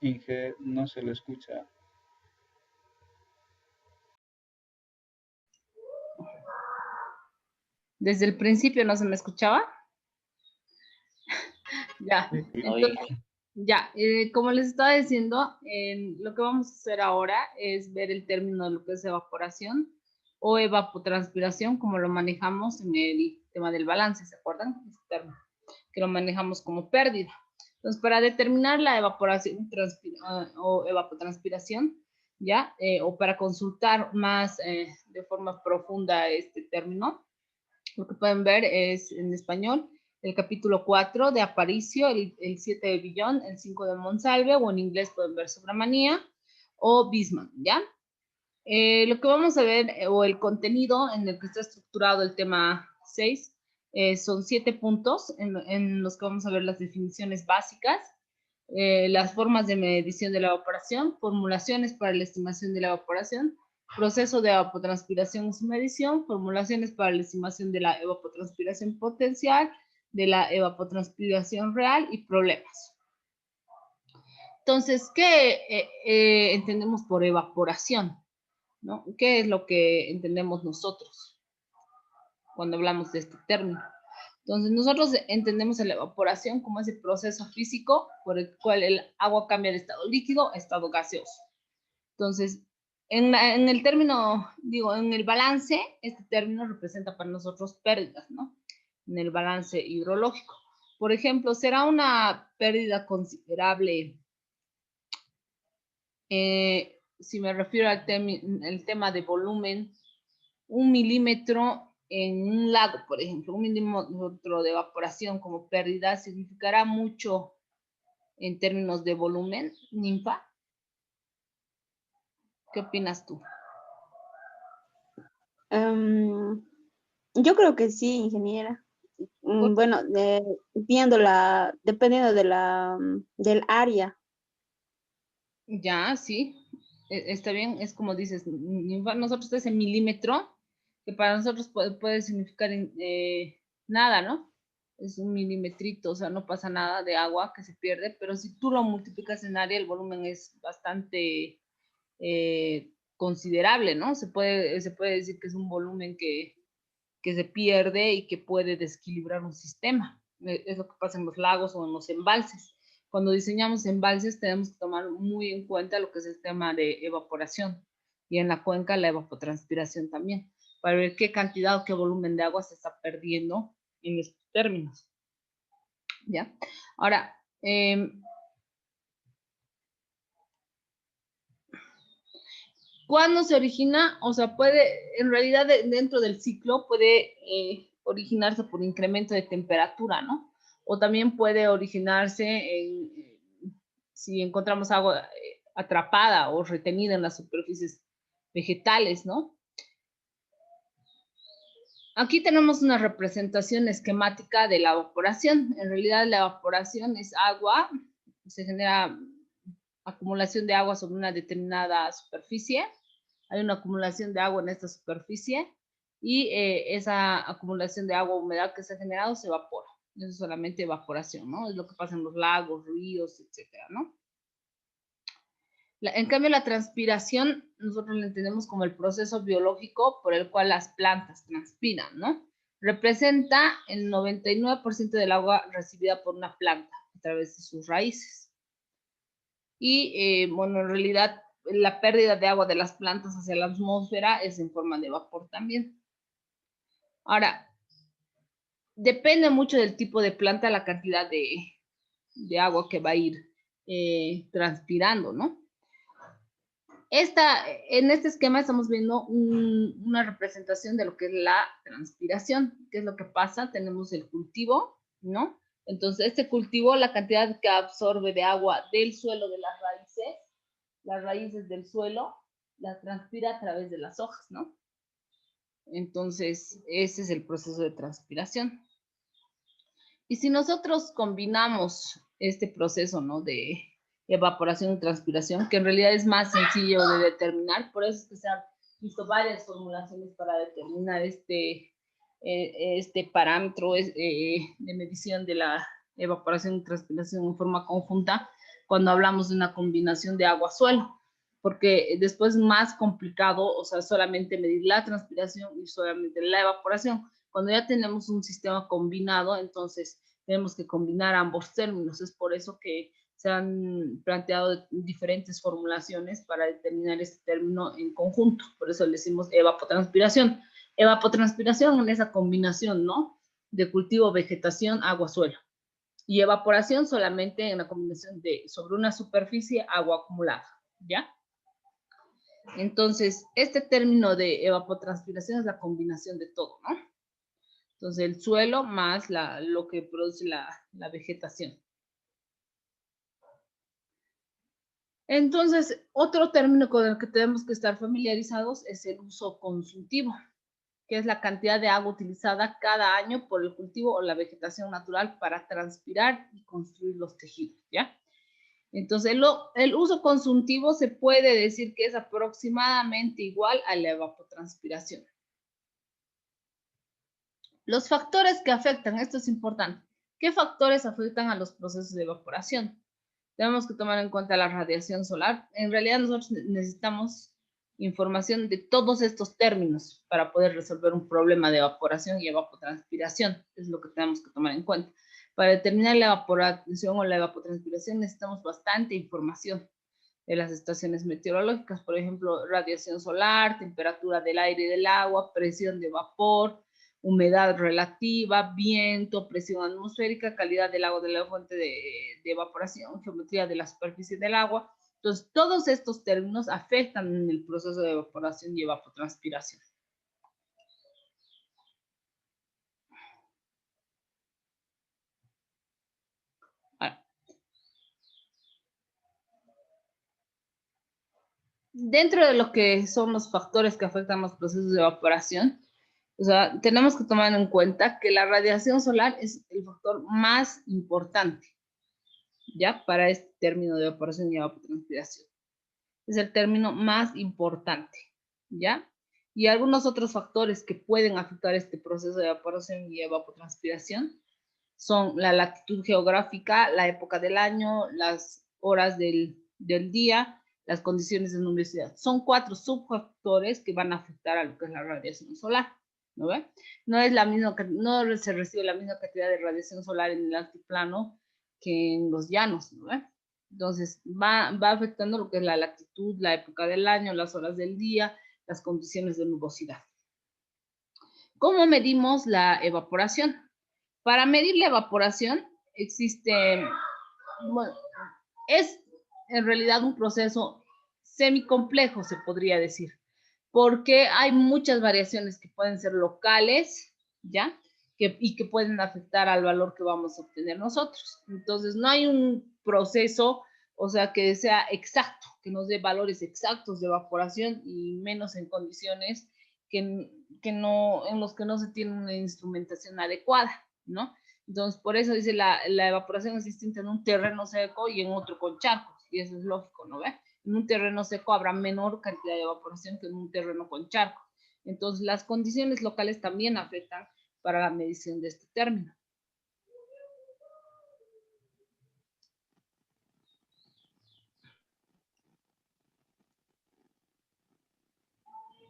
Inge, no se lo escucha. Desde el principio no se me escuchaba. Ya, entonces, ya, como les estaba diciendo, lo que vamos a hacer ahora es ver el término de lo que es evaporación o evapotranspiración, como lo manejamos en el tema del balance, ¿se acuerdan? Este término, que lo manejamos como pérdida. Entonces, para determinar la evaporación o evapotranspiración, ¿ya? O para consultar más de forma profunda este término, lo que pueden ver es en español el capítulo 4 de Aparicio, el 7 de Billón, el 5 de Monsalve, o en inglés pueden ver Subramanía o Bisman, ¿ya? Lo que vamos a ver, o el contenido en el que está estructurado el tema 6, son 7 puntos en los que vamos a ver las definiciones básicas, las formas de medición de la evaporación, formulaciones para la estimación de la evaporación, proceso de evapotranspiración y su medición, formulaciones para la estimación de la evapotranspiración potencial, de la evapotranspiración real y problemas. Entonces, ¿qué entendemos por evaporación? ¿No? ¿Qué es lo que entendemos nosotros cuando hablamos de este término? Entonces, nosotros entendemos la evaporación como ese proceso físico por el cual el agua cambia de estado líquido a estado gaseoso. Entonces, en el término, digo, en el balance, este término representa para nosotros pérdidas, ¿no? En el balance hidrológico. Por ejemplo, será una pérdida considerable, si me refiero al tema de volumen, 1 milímetro en un lago, por ejemplo, 1 milímetro de evaporación como pérdida significará mucho en términos de volumen, Ninfa. ¿Qué opinas tú? Yo creo que sí, ingeniera. Bueno, dependiendo del área. Ya, sí, está bien, es como dices, nosotros ese milímetro, que para nosotros puede significar nada, ¿no? Es un milimetrito, o sea, no pasa nada de agua que se pierde, pero si tú lo multiplicas en área, el volumen es bastante considerable, ¿no? Se puede decir que es un volumen que se pierde y que puede desequilibrar un sistema. Es lo que pasa en los lagos o en los embalses. Cuando diseñamos embalses tenemos que tomar muy en cuenta lo que es el tema de evaporación y en la cuenca la evapotranspiración también, para ver qué cantidad o qué volumen de agua se está perdiendo en estos términos. ¿Ya? Ahora, ¿cuándo se origina? O sea, en realidad dentro del ciclo puede originarse por incremento de temperatura, ¿no? O también puede originarse si encontramos agua atrapada o retenida en las superficies vegetales, ¿no? Aquí tenemos una representación esquemática de la evaporación. En realidad la evaporación es agua, se genera acumulación de agua sobre una determinada superficie. Hay una acumulación de agua en esta superficie y esa acumulación de agua, humedad que se ha generado se evapora. Eso es solamente evaporación, ¿no? Es lo que pasa en los lagos, ríos, etcétera, ¿no? En cambio, la transpiración nosotros la entendemos como el proceso biológico por el cual las plantas transpiran, ¿no? Representa el 99% del agua recibida por una planta a través de sus raíces. Y, bueno, en realidad la pérdida de agua de las plantas hacia la atmósfera es en forma de vapor también. Ahora, depende mucho del tipo de planta la cantidad de agua que va a ir transpirando, ¿no? En este esquema estamos viendo una representación de lo que es la transpiración. ¿Qué es lo que pasa? Tenemos el cultivo, ¿no? Entonces, este cultivo, la cantidad que absorbe de agua del suelo de las raíces del suelo, la transpira a través de las hojas, ¿no? Entonces, ese es el proceso de transpiración. Y si nosotros combinamos este proceso, ¿no? De evaporación y transpiración, que en realidad es más sencillo de determinar, por eso es que se han visto varias formulaciones para determinar este parámetro de medición de la evaporación y transpiración en forma conjunta cuando hablamos de una combinación de agua-suelo, porque después es más complicado, o sea, solamente medir la transpiración y solamente la evaporación. Cuando ya tenemos un sistema combinado, entonces tenemos que combinar ambos términos. Es por eso que se han planteado diferentes formulaciones para determinar este término en conjunto. Por eso le decimos evapotranspiración. Evapotranspiración en esa combinación, ¿no? De cultivo, vegetación, agua, suelo. Y evaporación solamente en la combinación de sobre una superficie, agua acumulada, ¿ya? Entonces, este término de evapotranspiración es la combinación de todo, ¿no? Entonces, el suelo más lo que produce la vegetación. Entonces, otro término con el que tenemos que estar familiarizados es el uso consultivo, que es la cantidad de agua utilizada cada año por el cultivo o la vegetación natural para transpirar y construir los tejidos, ¿ya? Entonces, el uso consultivo se puede decir que es aproximadamente igual a la evapotranspiración. Los factores que afectan, esto es importante. ¿Qué factores afectan a los procesos de evaporación? Tenemos que tomar en cuenta la radiación solar. En realidad nosotros necesitamos información de todos estos términos para poder resolver un problema de evaporación y evapotranspiración. Es lo que tenemos que tomar en cuenta. Para determinar la evaporación o la evapotranspiración necesitamos bastante información de las estaciones meteorológicas, por ejemplo, radiación solar, temperatura del aire y del agua, presión de vapor, humedad relativa, viento, presión atmosférica, calidad del agua de la fuente de evaporación, geometría de la superficie del agua. Entonces, todos estos términos afectan en el proceso de evaporación y evapotranspiración. Dentro de lo que son los factores que afectan los procesos de evaporación, o sea, tenemos que tomar en cuenta que la radiación solar es el factor más importante, ¿ya? Para este término de evaporación y evapotranspiración. Es el término más importante, ¿ya? Y algunos otros factores que pueden afectar este proceso de evaporación y evapotranspiración son la latitud geográfica, la época del año, las horas del día, las condiciones de luminosidad. Son 4 subfactores que van a afectar a lo que es la radiación solar, ¿no ve? No es la misma, no se recibe la misma cantidad de radiación solar en el altiplano que en los llanos, ¿no ve? Entonces, va afectando lo que es la latitud, la época del año, las horas del día, las condiciones de nubosidad. ¿Cómo medimos la evaporación? Para medir la evaporación existe, bueno, es en realidad un proceso semicomplejo, se podría decir, porque hay muchas variaciones que pueden ser locales, ¿ya? Y que pueden afectar al valor que vamos a obtener nosotros. Entonces, no hay un proceso, o sea, que sea exacto, que nos dé valores exactos de evaporación y menos en condiciones en los que no se tiene una instrumentación adecuada, ¿no? Entonces, por eso dice la evaporación es distinta en un terreno seco y en otro con charcos, y eso es lógico, ¿no ve? En un terreno seco habrá menor cantidad de evaporación que en un terreno con charcos. Entonces, las condiciones locales también afectan para la medición de este término.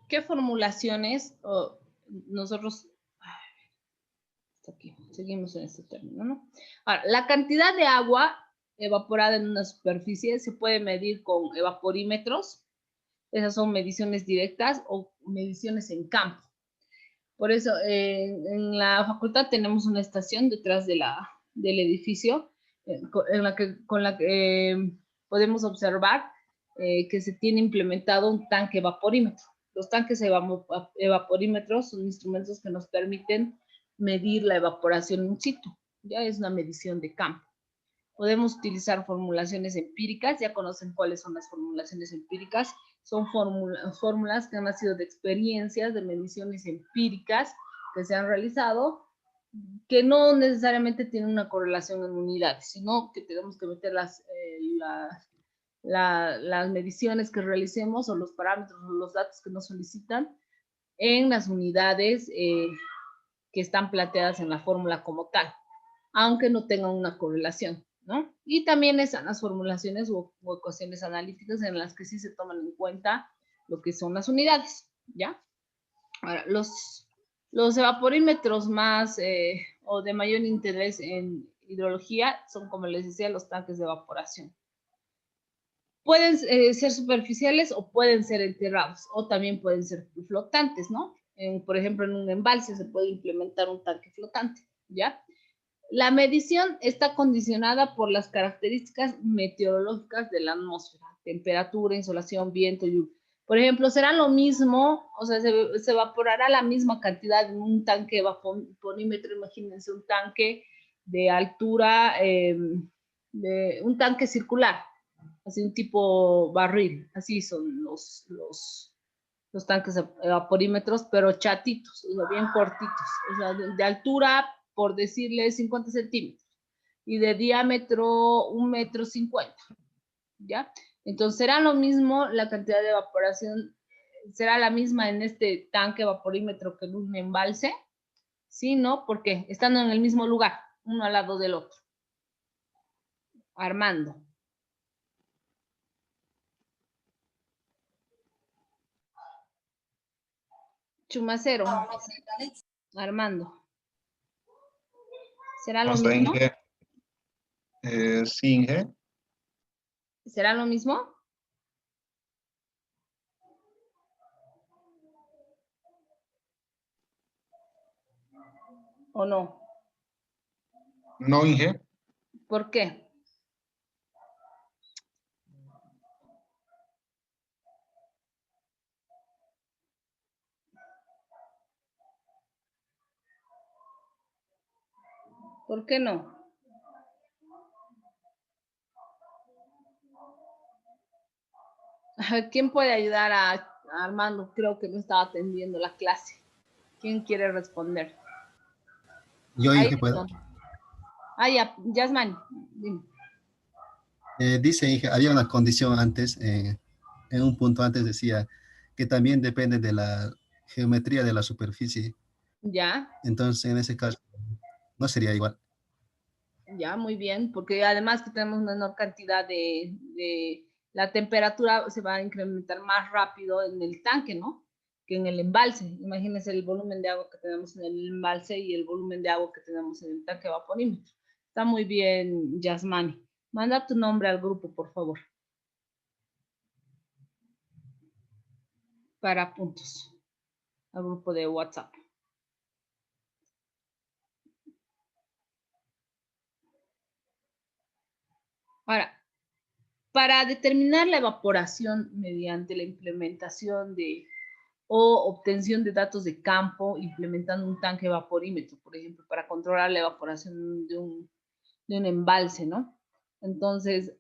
¿Qué formulaciones nosotros... Aquí, seguimos en este término, ¿no? Ahora, la cantidad de agua evaporada en una superficie se puede medir con evaporímetros. Esas son mediciones directas o mediciones en campo. Por eso, en la facultad tenemos una estación detrás del edificio con la que podemos observar que se tiene implementado un tanque evaporímetro. Los tanques evaporímetros son instrumentos que nos permiten medir la evaporación in situ. Ya es una medición de campo. Podemos utilizar formulaciones empíricas, ya conocen cuáles son las formulaciones empíricas. Son fórmulas que han nacido de experiencias, de mediciones empíricas que se han realizado, que no necesariamente tienen una correlación en unidades, sino que tenemos que meter las mediciones que realicemos o los parámetros o los datos que nos solicitan en las unidades que están planteadas en la fórmula como tal. aunque no tengan una correlación, ¿no? Y también están las formulaciones o ecuaciones analíticas en las que sí se toman en cuenta lo que son las unidades, ¿ya? Ahora, los evaporímetros más o de mayor interés en hidrología son, como les decía, los tanques de evaporación. Pueden ser superficiales o pueden ser enterrados, o también pueden ser flotantes, ¿no? Por ejemplo, en un embalse se puede implementar un tanque flotante, ¿ya? La medición está condicionada por las características meteorológicas de la atmósfera, temperatura, insolación, viento, lluvia. Por ejemplo, será lo mismo, o sea, se evaporará la misma cantidad en un tanque evaporímetro, imagínense un tanque de altura, de un tanque circular, así un tipo barril, así son los tanques evaporímetros, pero chatitos, o sea, bien cortitos, o sea, de altura, por decirle, 50 centímetros, y de diámetro 1,50 m, ¿ya? Entonces, será lo mismo, la cantidad de evaporación será la misma en este tanque evaporímetro que en un embalse, ¿sí? ¿No? Porque estando en el mismo lugar, uno al lado del otro. Armando. Chumacero. Armando. ¿Será lo mismo? Sí, Inge. ¿Será lo mismo? ¿O no? No, Inge. ¿Por qué? ¿Por qué no? ¿Quién puede ayudar a Armando? Creo que no estaba atendiendo la clase. ¿Quién quiere responder? Yo, Ahí Inge, puedo. ya, Yasmani. Dime. Dice Inge, había una condición antes, en un punto antes decía que también depende de la geometría de la superficie. Ya, Entonces, en ese caso, no sería igual. ya, muy bien, porque además que tenemos menor cantidad la temperatura se va a incrementar más rápido en el tanque, ¿no? Que en el embalse. Imagínense el volumen de agua que tenemos en el embalse y el volumen de agua que tenemos en el tanque evaporímetro. Está muy bien, Yasmani. Manda tu nombre al grupo, por favor. Para puntos. Al grupo de WhatsApp. Ahora, para determinar la evaporación mediante la implementación o obtención de datos de campo, implementando un tanque evaporímetro, por ejemplo, para controlar la evaporación de un embalse, ¿no? Entonces,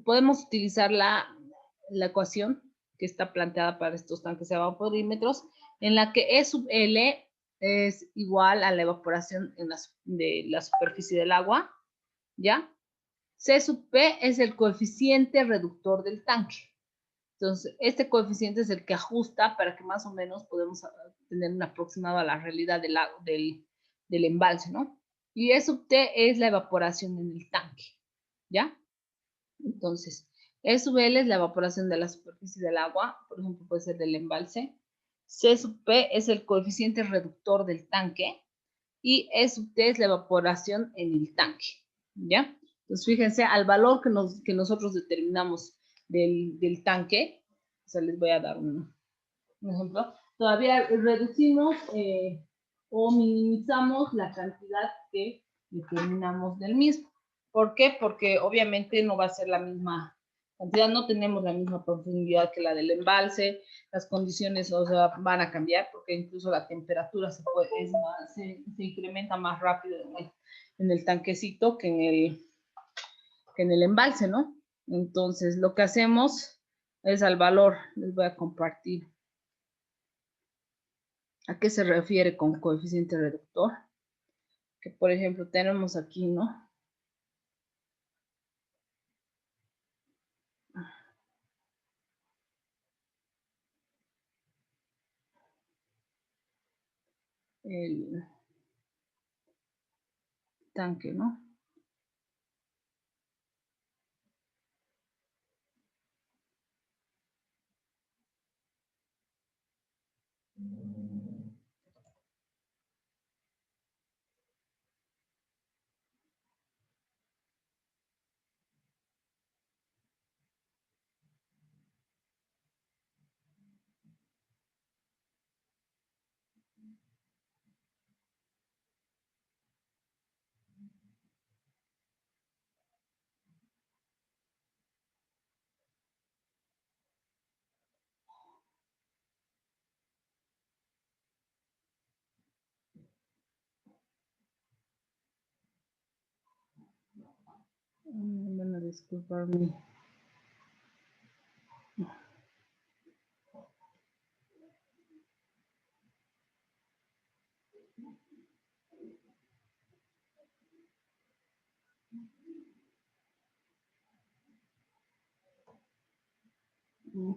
podemos utilizar la ecuación que está planteada para estos tanques evaporímetros, en la que E sub L es igual a la evaporación de la superficie del agua, ¿ya? C sub P es el coeficiente reductor del tanque. Entonces, este coeficiente es el que ajusta para que más o menos podamos tener un aproximado a la realidad del embalse, ¿no? Y E sub T es la evaporación en el tanque, ¿ya? Entonces, E sub L es la evaporación de la superficie del agua, por ejemplo, puede ser del embalse. C sub P es el coeficiente reductor del tanque. Y E sub T es la evaporación en el tanque, ¿ya? Entonces, fíjense, al valor que nosotros determinamos del tanque, o sea, les voy a dar un ejemplo, todavía reducimos o minimizamos la cantidad que determinamos del mismo. ¿Por qué? Porque obviamente no va a ser la misma cantidad, no tenemos la misma profundidad que la del embalse, las condiciones, o sea, van a cambiar porque incluso la temperatura se incrementa más rápido en el tanquecito que en el embalse, ¿no? Entonces, lo que hacemos es al valor, les voy a compartir. ¿A qué se refiere con coeficiente reductor? Que, por ejemplo, tenemos aquí, ¿no? tanque, ¿no? Bueno, disculparme.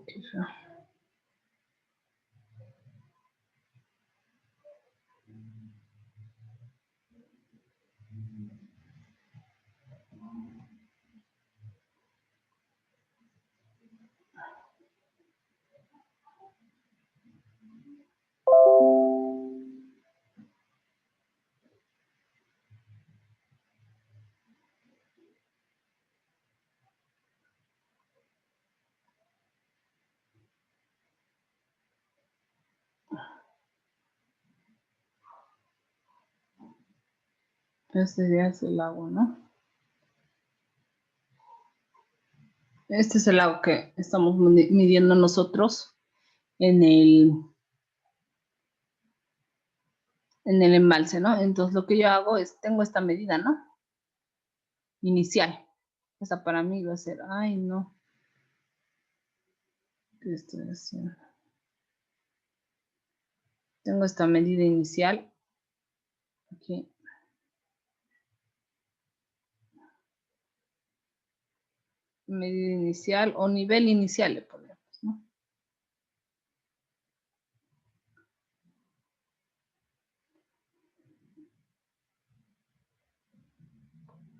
Quizá. Este ya es el agua, ¿no? Este es el agua que estamos midiendo nosotros en el embalse, ¿no? Entonces lo que yo hago es, tengo esta medida, ¿no? Inicial. Esa para mí va a ser, ay, no. ¿Qué estoy haciendo? Tengo esta medida inicial. Aquí. Medida inicial o nivel inicial le ponemos, ¿no?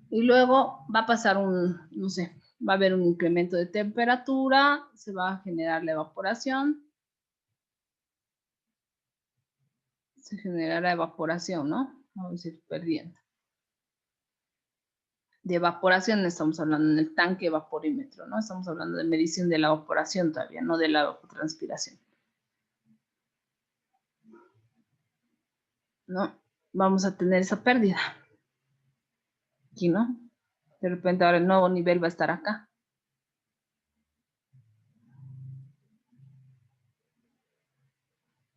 Y luego va a pasar no sé, va a haber un incremento de temperatura, se va a generar la evaporación. Se genera la evaporación, ¿no? Vamos a ir perdiendo. De evaporación estamos hablando en el tanque evaporímetro, ¿no? Estamos hablando de medición de la evaporación todavía, no de la evapotranspiración. ¿No? Vamos a tener esa pérdida. Aquí, ¿no? De repente ahora el nuevo nivel va a estar acá.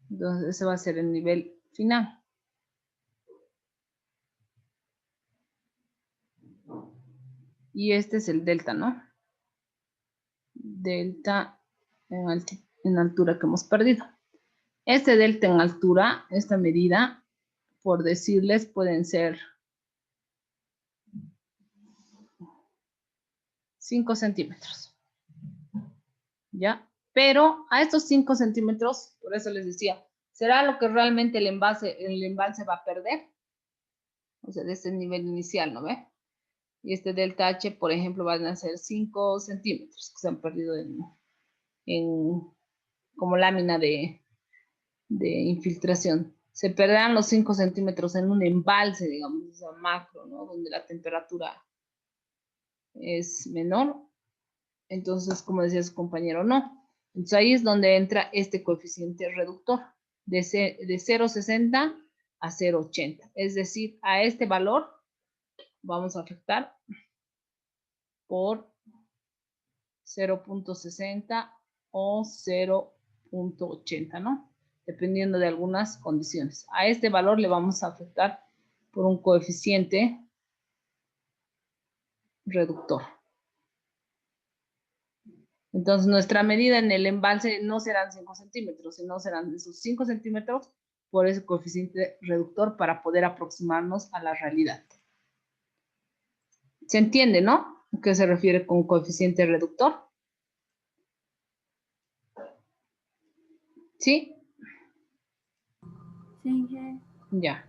Entonces ese va a ser el nivel final. Y este es el delta, ¿no? Delta en altura que hemos perdido. Este delta en altura, esta medida, por decirles, pueden ser 5 centímetros. ¿Ya? Pero a estos 5 centímetros, por eso les decía, ¿será lo que realmente el embalse va a perder? O sea, de este nivel inicial, ¿no ve? Y este delta H, por ejemplo, van a ser 5 centímetros que se han perdido como lámina de infiltración. Se perderán los 5 centímetros en un embalse, digamos, o sea, macro, ¿no? Donde la temperatura es menor. Entonces, como decía su compañero, no. Entonces ahí es donde entra este coeficiente reductor de 0,60 a 0,80. Es decir, a este valor vamos a afectar por 0,60 o 0,80, ¿no? Dependiendo de algunas condiciones. A este valor le vamos a afectar por un coeficiente reductor. Entonces, nuestra medida en el embalse no serán 5 centímetros, sino serán esos 5 centímetros por ese coeficiente reductor para poder aproximarnos a la realidad. ¿Se entiende, no? ¿A qué se refiere con coeficiente reductor? ¿Sí? Sí. Ya.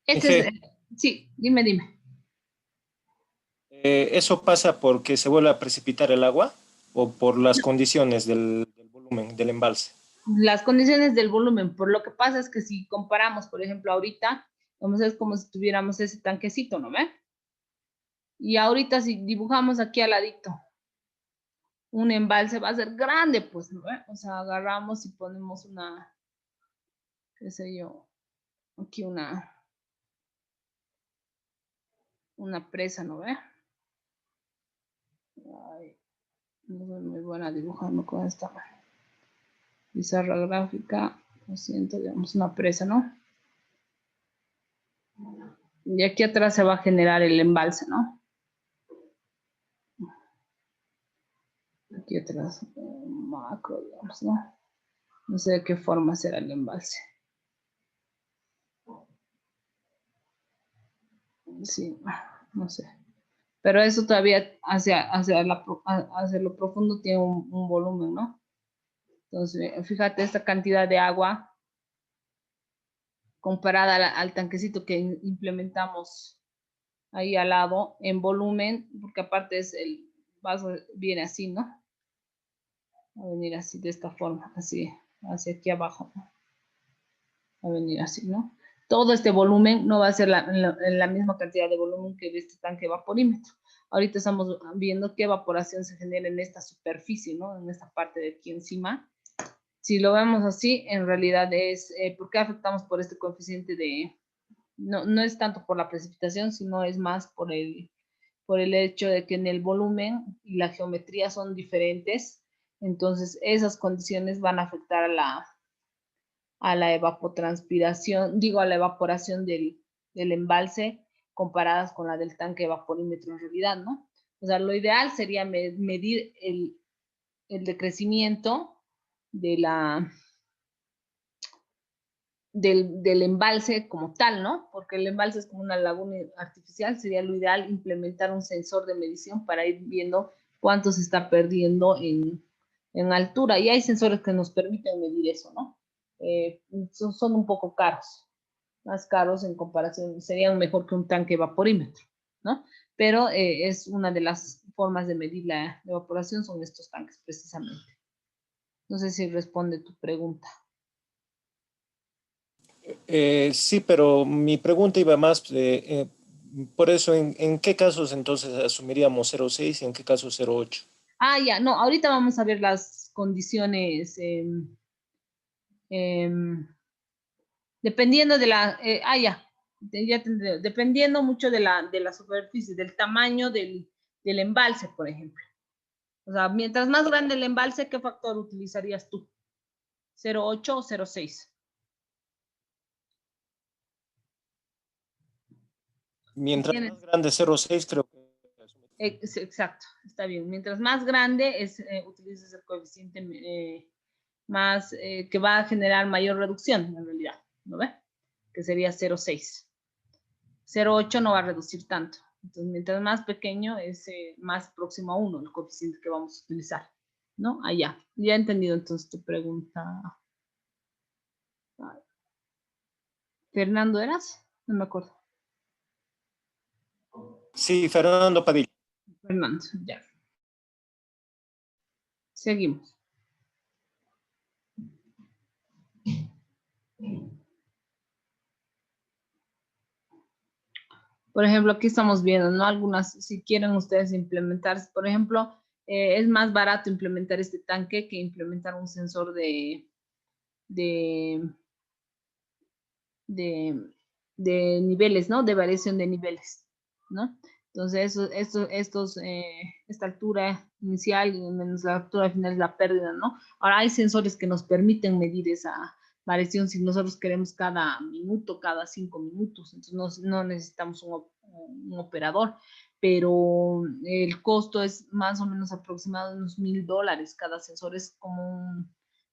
Este es, sí, dime. ¿Eso pasa porque se vuelve a precipitar el agua o por las condiciones del volumen del embalse? Las condiciones del volumen, por lo que pasa es que si comparamos, por ejemplo, ahorita, vamos a ver como si tuviéramos ese tanquecito, ¿no ve? Y ahorita si dibujamos aquí al ladito un embalse va a ser grande, pues, ¿no ve? O sea, agarramos y ponemos una, qué sé yo, aquí una presa, ¿no ve? Ay, no soy muy buena dibujando con esta pizarra gráfica, lo siento, digamos una presa, ¿no? Y aquí atrás se va a generar el embalse, ¿no? Aquí atrás, macro, digamos, ¿no? No sé de qué forma será el embalse. Sí, no sé. Pero eso todavía hacia lo profundo tiene un volumen, ¿no? Entonces, fíjate esta cantidad de agua comparada al tanquecito que implementamos ahí al lado en volumen, porque aparte es el vaso viene así, ¿no? Va a venir así, de esta forma, así, hacia aquí abajo, ¿no? Va a venir así, ¿no? Todo este volumen no va a ser la misma cantidad de volumen que de este tanque evaporímetro. Ahorita estamos viendo qué evaporación se genera en esta superficie, ¿no? En esta parte de aquí encima. Si lo vemos así, en realidad es, ¿por qué afectamos por este coeficiente de, no es tanto por la precipitación, sino es más por el hecho de que en el volumen y la geometría son diferentes, entonces esas condiciones van a afectar a la evapotranspiración, digo a la evaporación del embalse comparadas con la del tanque evaporímetro en realidad, ¿no? O sea, lo ideal sería medir el decrecimiento de del embalse como tal, ¿no? Porque el embalse es como una laguna artificial, sería lo ideal implementar un sensor de medición para ir viendo cuánto se está perdiendo en altura. Y hay sensores que nos permiten medir eso, ¿no? Son un poco caros, más caros en comparación, serían mejor que un tanque evaporímetro, ¿no? Pero es una de las formas de medir la evaporación, son estos tanques precisamente. No sé si responde tu pregunta. Sí, pero mi pregunta iba más, por eso, ¿en qué casos entonces asumiríamos 0,6 y en qué casos 0,8? Ah, ya, no, ahorita vamos a ver las condiciones, dependiendo de la, ya tendré, dependiendo mucho de la superficie, del tamaño del embalse, por ejemplo. O sea, mientras más grande el embalse, ¿qué factor utilizarías tú? ¿0,8 o 0,6? Mientras más grande 0,6 creo que... Exacto, está bien. Mientras más grande utilizas el coeficiente más que va a generar mayor reducción en realidad, ¿no ve? Que sería 0,6. 0,8 no va a reducir tanto. Entonces, mientras más pequeño es más próximo a 1 el coeficiente que vamos a utilizar, ¿no? Allá. Ya he entendido entonces tu pregunta. ¿Fernando eras? No me acuerdo. Sí, Fernando Padilla. Fernando, ya. Seguimos. Por ejemplo, aquí estamos viendo, ¿no? Algunas, si quieren ustedes implementar, por ejemplo, es más barato implementar este tanque que implementar un sensor de niveles, ¿no? De variación de niveles, ¿no? Entonces, esta altura inicial menos la altura final es la pérdida, ¿no? Ahora hay sensores que nos permiten medir esa variación si nosotros queremos cada minuto, cada 5 minutos, entonces no necesitamos un operador, pero el costo es más o menos aproximado de unos $1,000. Cada sensor es como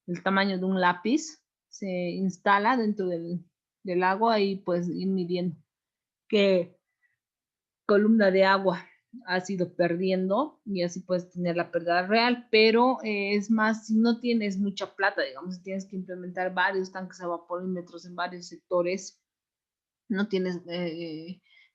el tamaño de un lápiz, se instala dentro del agua y pues ir midiendo qué columna de agua has ido perdiendo y así puedes tener la pérdida real, pero es más, si no tienes mucha plata, digamos, si tienes que implementar varios tanques evaporímetros en varios sectores, no tienes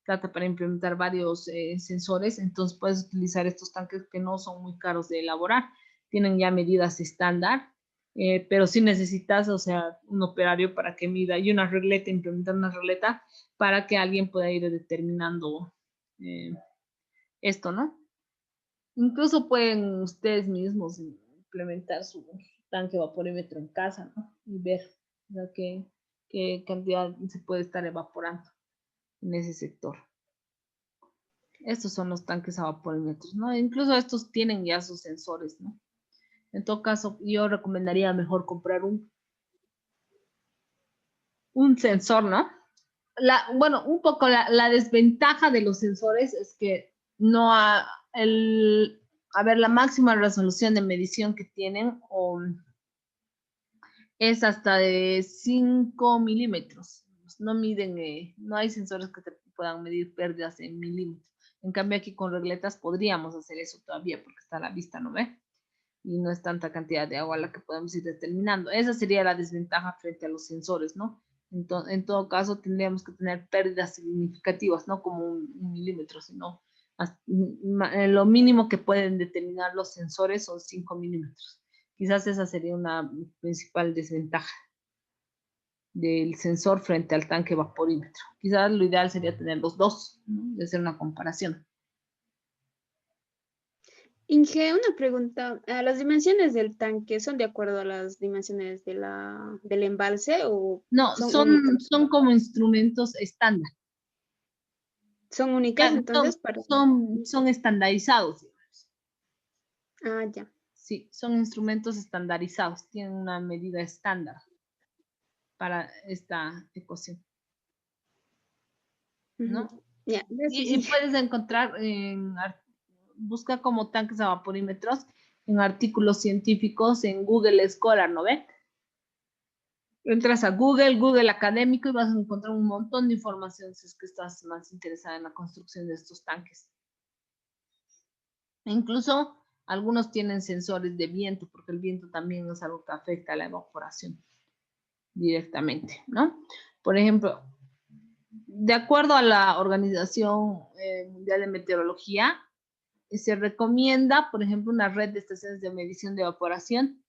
trata para implementar varios sensores, entonces puedes utilizar estos tanques que no son muy caros de elaborar, tienen ya medidas estándar, pero sí necesitas, o sea, un operario para que mida y una regleta, implementar una regleta para que alguien pueda ir determinando esto, ¿no? Incluso pueden ustedes mismos implementar su tanque vaporímetro en casa, ¿no? Y ver, o sea, qué cantidad se puede estar evaporando en ese sector. Estos son los tanques a vaporímetros, ¿no? Incluso estos tienen ya sus sensores, ¿no? En todo caso, yo recomendaría mejor comprar un sensor, ¿no? Bueno, un poco la desventaja de los sensores es que no a ver, la máxima resolución de medición que tienen es hasta de 5 milímetros. No miden, no hay sensores que te puedan medir pérdidas en milímetros. En cambio, aquí con regletas podríamos hacer eso todavía porque está a la vista, ¿no ve? Y no es tanta cantidad de agua la que podemos ir determinando. Esa sería la desventaja frente a los sensores, ¿no? Entonces, en todo caso, tendríamos que tener pérdidas significativas, no como un milímetro, sino lo mínimo que pueden determinar los sensores son 5 milímetros. Quizás esa sería una principal desventaja del sensor frente al tanque vaporímetro. Quizás lo ideal sería tener los dos, ¿no? De hacer una comparación. Inge, una pregunta. ¿Las dimensiones del tanque son de acuerdo a las dimensiones del embalse o No, son son únicas? como instrumentos estándar. ¿Son únicas Ya, entonces para...? son estandarizados. Ah, ya. Sí, son instrumentos estandarizados, tienen una medida estándar para esta ecuación, ¿no? Ujú. Ya, gracias, Y Inge. puedes encontrar, busca como tanques a vaporímetros en artículos científicos en Google Scholar, ¿no ve? Entras a Google Académico y vas a encontrar un montón de información si es que estás más interesada en la construcción de estos tanques. E incluso algunos tienen sensores de viento, porque el viento también es algo que afecta a la evaporación directamente, ¿no? Por ejemplo, de acuerdo a la Organización Mundial de Meteorología, se recomienda, por ejemplo, una red de estaciones de medición de evaporación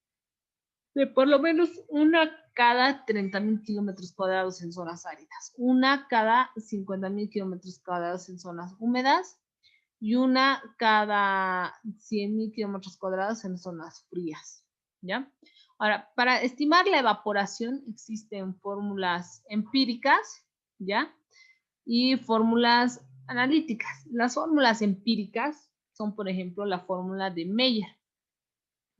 de por lo menos una cada 30.000 kilómetros cuadrados en zonas áridas, una cada 50.000 kilómetros cuadrados en zonas húmedas y una cada 100.000 kilómetros cuadrados en zonas frías, ¿ya? Ahora, para estimar la evaporación existen fórmulas empíricas, ¿ya? Y fórmulas analíticas. Las fórmulas empíricas son, por ejemplo, la fórmula de Meyer,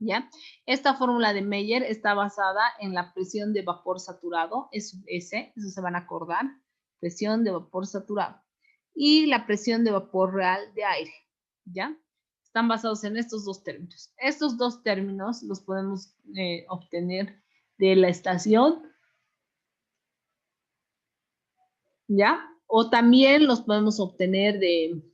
¿ya? Esta fórmula de Meyer está basada en la presión de vapor saturado, es S, eso se van a acordar, presión de vapor saturado, y la presión de vapor real de aire, ¿ya? Están basados en estos dos términos. Estos dos términos los podemos obtener de la estación, ¿ya? O también los podemos obtener de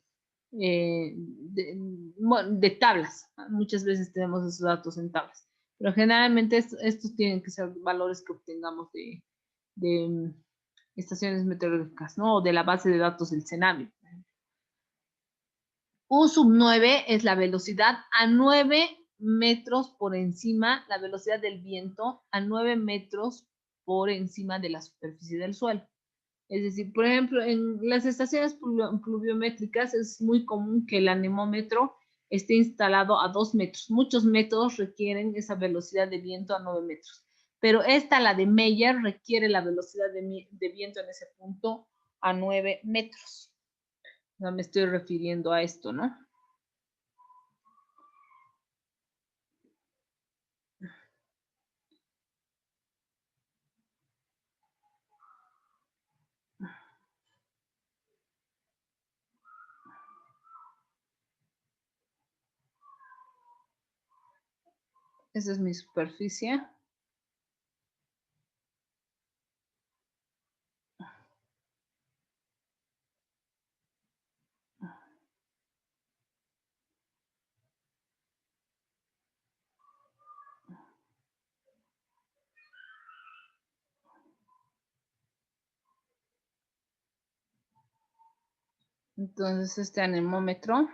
tablas. Muchas veces tenemos esos datos en tablas, pero generalmente estos tienen que ser valores que obtengamos de estaciones meteorológicas, ¿no? O de la base de datos del CENAMI. U sub 9 es la velocidad a 9 metros por encima, la velocidad del viento a 9 metros por encima de la superficie del suelo. Es decir, por ejemplo, en las estaciones pluviométricas es muy común que el anemómetro esté instalado a 2 metros. Muchos métodos requieren esa velocidad de viento a 9 metros. Pero esta, la de Meyer, requiere la velocidad de viento en ese punto a 9 metros. No me estoy refiriendo a esto, ¿no? Esa es mi superficie. Entonces, este anemómetro,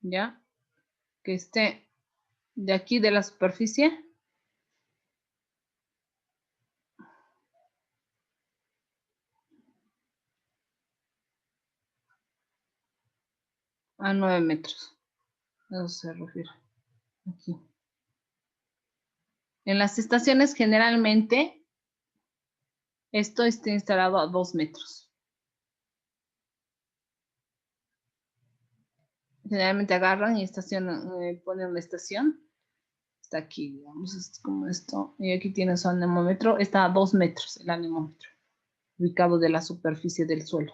ya, que esté de aquí de la superficie a 9 metros. Eso se refiere aquí. En las estaciones generalmente esto está instalado a 2 metros. Generalmente agarran y estacionan, ponen la estación. Está aquí, digamos, es como esto. Y aquí tiene su anemómetro. Está a 2 metros el anemómetro, ubicado de la superficie del suelo,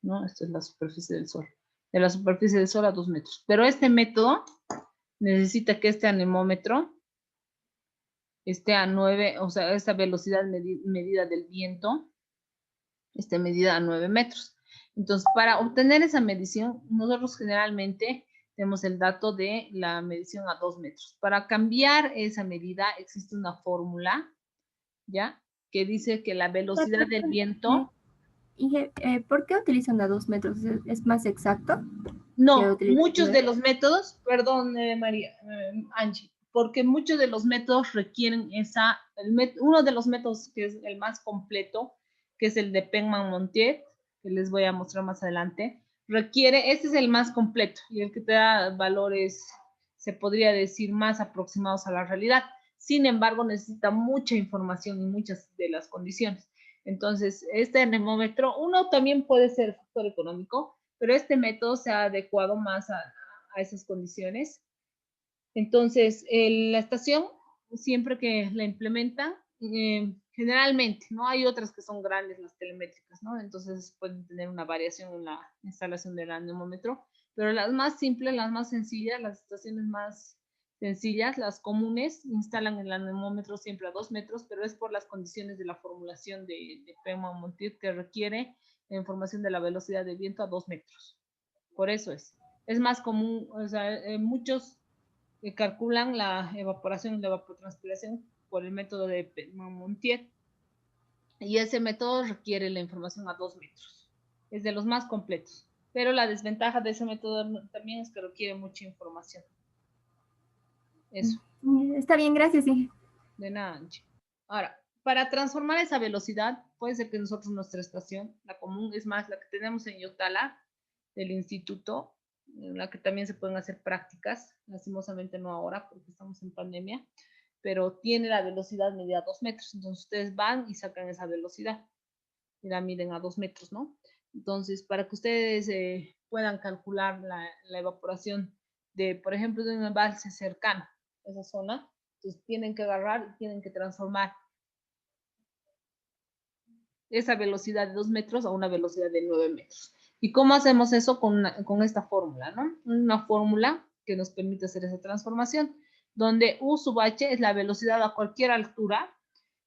¿no? Esta es la superficie del suelo. De la superficie del suelo a 2 metros. Pero este método necesita que este anemómetro esté a 9, o sea, esta velocidad medida del viento esté medida a 9 metros. Entonces, para obtener esa medición, nosotros generalmente tenemos el dato de la medición a 2 metros. Para cambiar esa medida existe una fórmula, ¿ya? Que dice que la velocidad del viento... Inge, ¿por qué utilizan a 2 metros? ¿Es más exacto? No, muchos de los métodos, perdón, Angie, porque muchos de los métodos requieren uno de los métodos que es el más completo, que es el de Penman-Montier, que les voy a mostrar más adelante, este es el más completo y el que te da valores, se podría decir, más aproximados a la realidad. Sin embargo, necesita mucha información y muchas de las condiciones. Entonces, este anemómetro, uno también puede ser factor económico, pero este método se ha adecuado más a esas condiciones. Entonces, la estación, siempre que la implementan, generalmente, ¿no? Hay otras que son grandes, las telemétricas, ¿no? Entonces pueden tener una variación en la instalación del anemómetro, pero las más simples, las más sencillas, las estaciones más sencillas, las comunes, instalan el anemómetro siempre a 2 metros, pero es por las condiciones de la formulación de Penman-Montier que requiere la información de la velocidad de viento a 2 metros. Por eso es más común, o sea, muchos calculan la evaporación y la evapotranspiración por el método de Penman-Montier. Y ese método requiere la información a 2 metros. Es de los más completos. Pero la desventaja de ese método también es que requiere mucha información. Eso. Está bien, gracias, Inge. De nada, Angie. Ahora, para transformar esa velocidad, puede ser que nosotros, nuestra estación, la común, es más, la que tenemos en Yotala, del instituto, en la que también se pueden hacer prácticas, lastimosamente no ahora porque estamos en pandemia, pero tiene la velocidad medida a 2 metros, entonces ustedes van y sacan esa velocidad y la miden a 2 metros, ¿no? Entonces, para que ustedes puedan calcular la evaporación de, por ejemplo, de un embalse cercano a esa zona, entonces tienen que agarrar y tienen que transformar esa velocidad de 2 metros a una velocidad de 9 metros. ¿Y cómo hacemos eso? Con esta fórmula, ¿no? Una fórmula que nos permite hacer esa transformación, donde U sub H es la velocidad a cualquier altura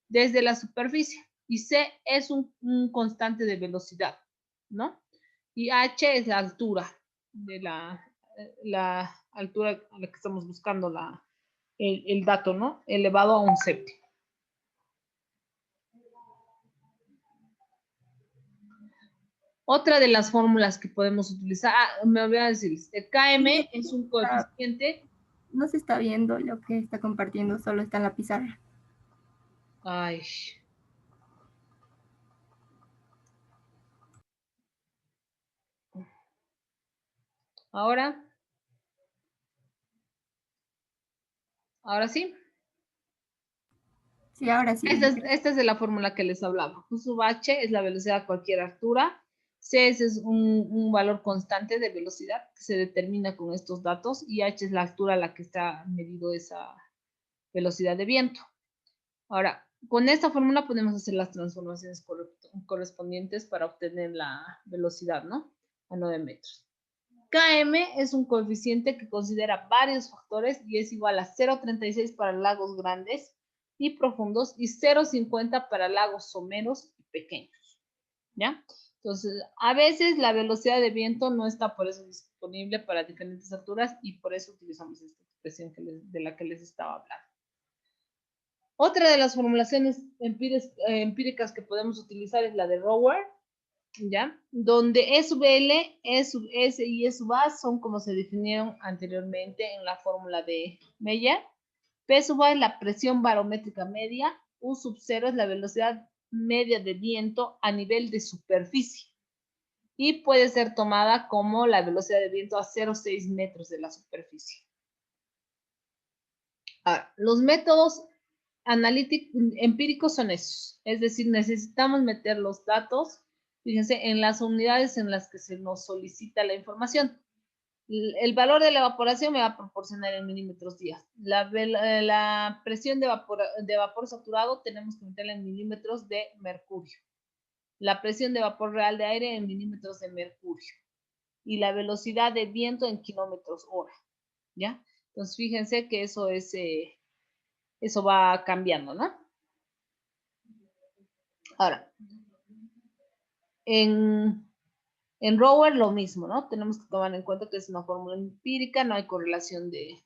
desde la superficie y C es un constante de velocidad, ¿no? Y H es la altura de la altura a la que estamos buscando el dato, ¿no? Elevado a un séptimo. Otra de las fórmulas que podemos utilizar, me voy a decir, el KM es un coeficiente. No se está viendo lo que está compartiendo, solo está en la pizarra. Ay. Ahora sí. Sí, ahora sí. Esta es de la fórmula que les hablaba. U sub H es la velocidad a cualquier altura. C es un valor constante de velocidad que se determina con estos datos y H es la altura a la que está medido esa velocidad de viento. Ahora, con esta fórmula podemos hacer las transformaciones correspondientes para obtener la velocidad, ¿no? A 9 metros. KM es un coeficiente que considera varios factores y es igual a 0,36 para lagos grandes y profundos y 0,50 para lagos someros y pequeños, ¿ya? Entonces, a veces la velocidad de viento no está por eso disponible para diferentes alturas y por eso utilizamos esta expresión de la que les estaba hablando. Otra de las formulaciones empíricas que podemos utilizar es la de Rower, ¿ya? Donde E sub L, E sub S y E sub A son como se definieron anteriormente en la fórmula de Meyer. P sub A es la presión barométrica media, U sub 0 es la velocidad media de viento a nivel de superficie y puede ser tomada como la velocidad de viento a 0,6 metros de la superficie. Ahora, los métodos empíricos son esos, es decir, necesitamos meter los datos, fíjense, en las unidades en las que se nos solicita la información. El valor de la evaporación me va a proporcionar en milímetros días. La presión de vapor saturado tenemos que meterla en milímetros de mercurio. La presión de vapor real de aire en milímetros de mercurio. Y la velocidad de viento en kilómetros hora. ¿Ya? Entonces, fíjense que eso es... eso va cambiando, ¿no? Ahora, en Rower lo mismo, ¿no? Tenemos que tomar en cuenta que es una fórmula empírica, no hay correlación de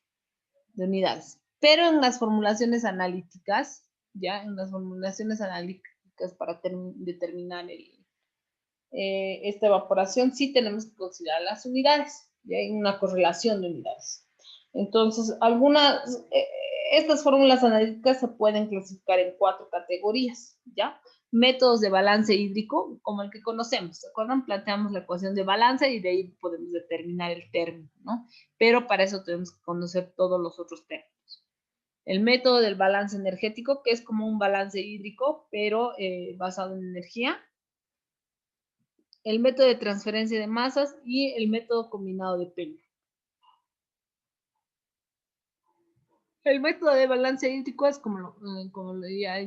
unidades. Pero en las formulaciones analíticas, ¿ya? En las formulaciones analíticas para determinar esta evaporación, sí tenemos que considerar las unidades, ¿ya? Hay una correlación de unidades. Entonces, estas fórmulas analíticas se pueden clasificar en 4 categorías, ¿ya? Métodos de balance hídrico, como el que conocemos, ¿se acuerdan? Planteamos la ecuación de balance y de ahí podemos determinar el término, ¿no? Pero para eso tenemos que conocer todos los otros términos. El método del balance energético, que es como un balance hídrico, pero basado en energía. El método de transferencia de masas y el método combinado de Penn. El método de balance hídrico es como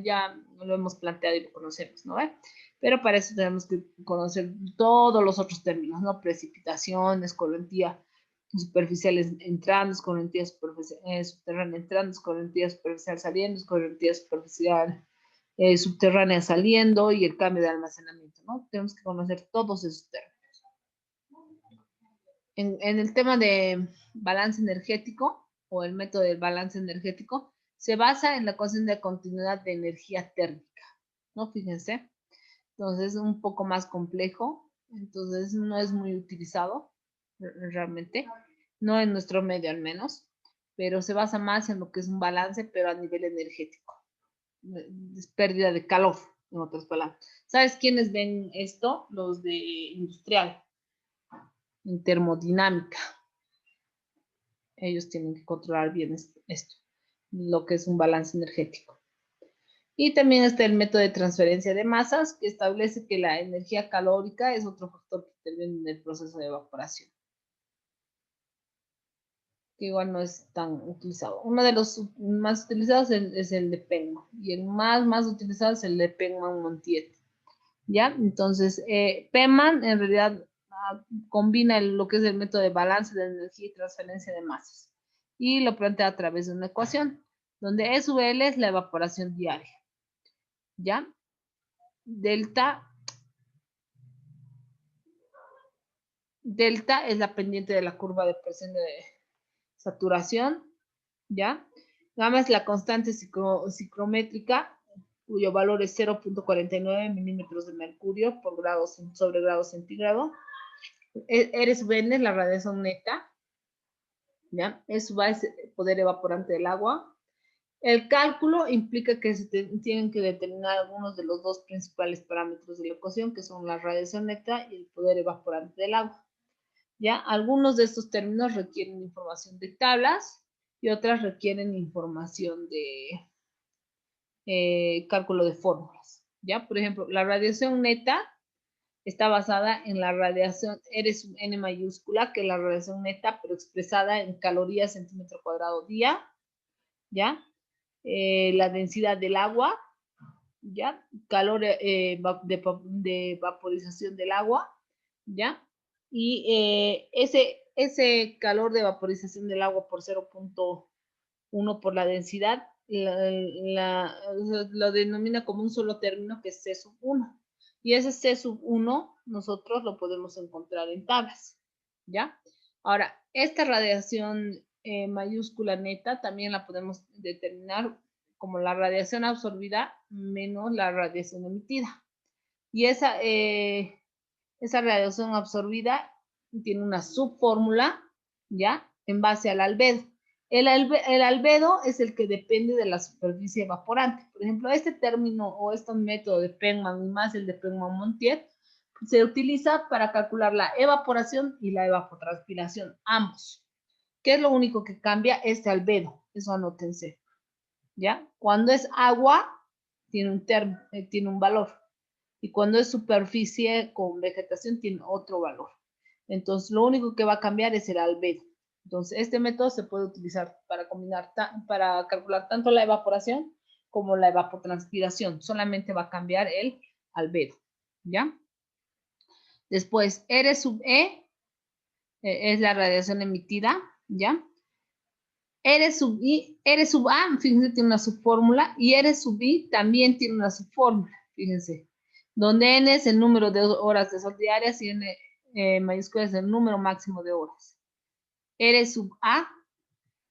ya lo hemos planteado y lo conocemos, ¿no? Pero para eso tenemos que conocer todos los otros términos, ¿no? Precipitación, escorrentía superficial entrando, escorrentía subterránea entrando, escorrentía superficial saliendo, escorrentía superficial subterránea saliendo y el cambio de almacenamiento, ¿no? Tenemos que conocer todos esos términos. En el tema de balance energético, o el método del balance energético, se basa en la ecuación de continuidad de energía térmica, ¿no? Fíjense. Entonces es un poco más complejo, entonces no es muy utilizado realmente, no en nuestro medio al menos, pero se basa más en lo que es un balance, pero a nivel energético. Es pérdida de calor, en otras palabras. ¿Sabes quiénes ven esto? Los de industrial, en termodinámica. Ellos tienen que controlar bien esto, lo que es un balance energético. Y también está el método de transferencia de masas, que establece que la energía calórica es otro factor que interviene en el proceso de evaporación, que igual no es tan utilizado. Uno de los más utilizados es el de Penman, y el más utilizado es el de Penman-Montiel. ¿Ya? Entonces, Penman en realidad combina lo que es el método de balance de energía y transferencia de masas y lo plantea a través de una ecuación donde E sub L es la evaporación diaria, ¿ya? Delta es la pendiente de la curva de presión de saturación, ¿ya? Gamma es la constante ciclométrica cuyo valor es 0.49 milímetros de mercurio por sobre grado centígrado. R sub n es la radiación neta, ¿ya? E sub A es el poder evaporante del agua. El cálculo implica que se tienen que determinar algunos de los dos principales parámetros de la ecuación, que son la radiación neta y el poder evaporante del agua, ¿ya? Algunos de estos términos requieren información de tablas y otras requieren información de cálculo de fórmulas, ¿ya? Por ejemplo, la radiación neta está basada en la radiación R sub n mayúscula, que es la radiación neta, pero expresada en calorías centímetro cuadrado día, ¿ya? La densidad del agua, ¿ya? Calor de vaporización del agua, ¿ya? Y ese calor de vaporización del agua por 0.1 por la densidad, lo denomina como un solo término que es C sub 1. Y ese C sub 1 nosotros lo podemos encontrar en tablas, ¿ya? Ahora, esta radiación mayúscula neta también la podemos determinar como la radiación absorbida menos la radiación emitida. Y esa radiación absorbida tiene una subfórmula, ¿ya? En base al albedo. El albedo es el que depende de la superficie evaporante. Por ejemplo, este término o este método de Penman y más el de Penman-Montier se utiliza para calcular la evaporación y la evapotranspiración, ambos. ¿Qué es lo único que cambia? Este albedo, eso anótense, ¿ya? Cuando es agua, tiene un valor. Y cuando es superficie con vegetación, tiene otro valor. Entonces, lo único que va a cambiar es el albedo. Entonces, este método se puede utilizar para para calcular tanto la evaporación como la evapotranspiración. Solamente va a cambiar el albedo, ¿ya? Después, R sub E es la radiación emitida, ¿ya? R sub A, fíjense, tiene una subfórmula, y R sub I también tiene una subfórmula, fíjense, donde N es el número de horas de sol diarias y N mayúscula es el número máximo de horas. R sub A,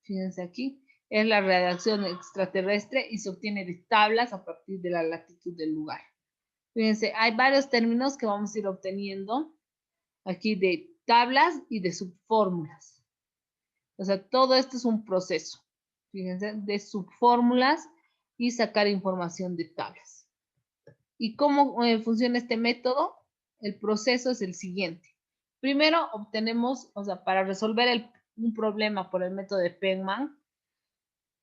fíjense aquí, es la radiación extraterrestre y se obtiene de tablas a partir de la latitud del lugar. Fíjense, hay varios términos que vamos a ir obteniendo aquí de tablas y de subfórmulas. O sea, todo esto es un proceso, fíjense, de subfórmulas y sacar información de tablas. ¿Y cómo funciona este método? El proceso es el siguiente. Primero obtenemos, o sea, para resolver un problema por el método de Penman,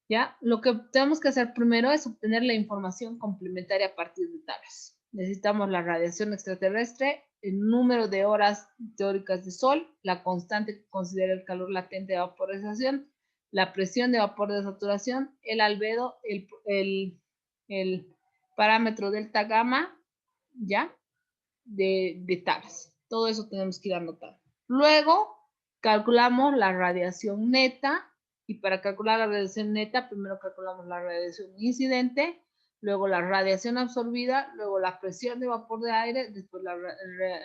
¿ya? Lo que tenemos que hacer primero es obtener la información complementaria a partir de tablas. Necesitamos la radiación extraterrestre, el número de horas teóricas de sol, la constante que considera el calor latente de vaporización, la presión de vapor de saturación, el albedo, el parámetro delta gamma, ¿ya? De tablas. Todo eso tenemos que ir anotando. Luego, calculamos la radiación neta, y para calcular la radiación neta, primero calculamos la radiación incidente, luego la radiación absorbida, luego la presión de vapor de aire, después la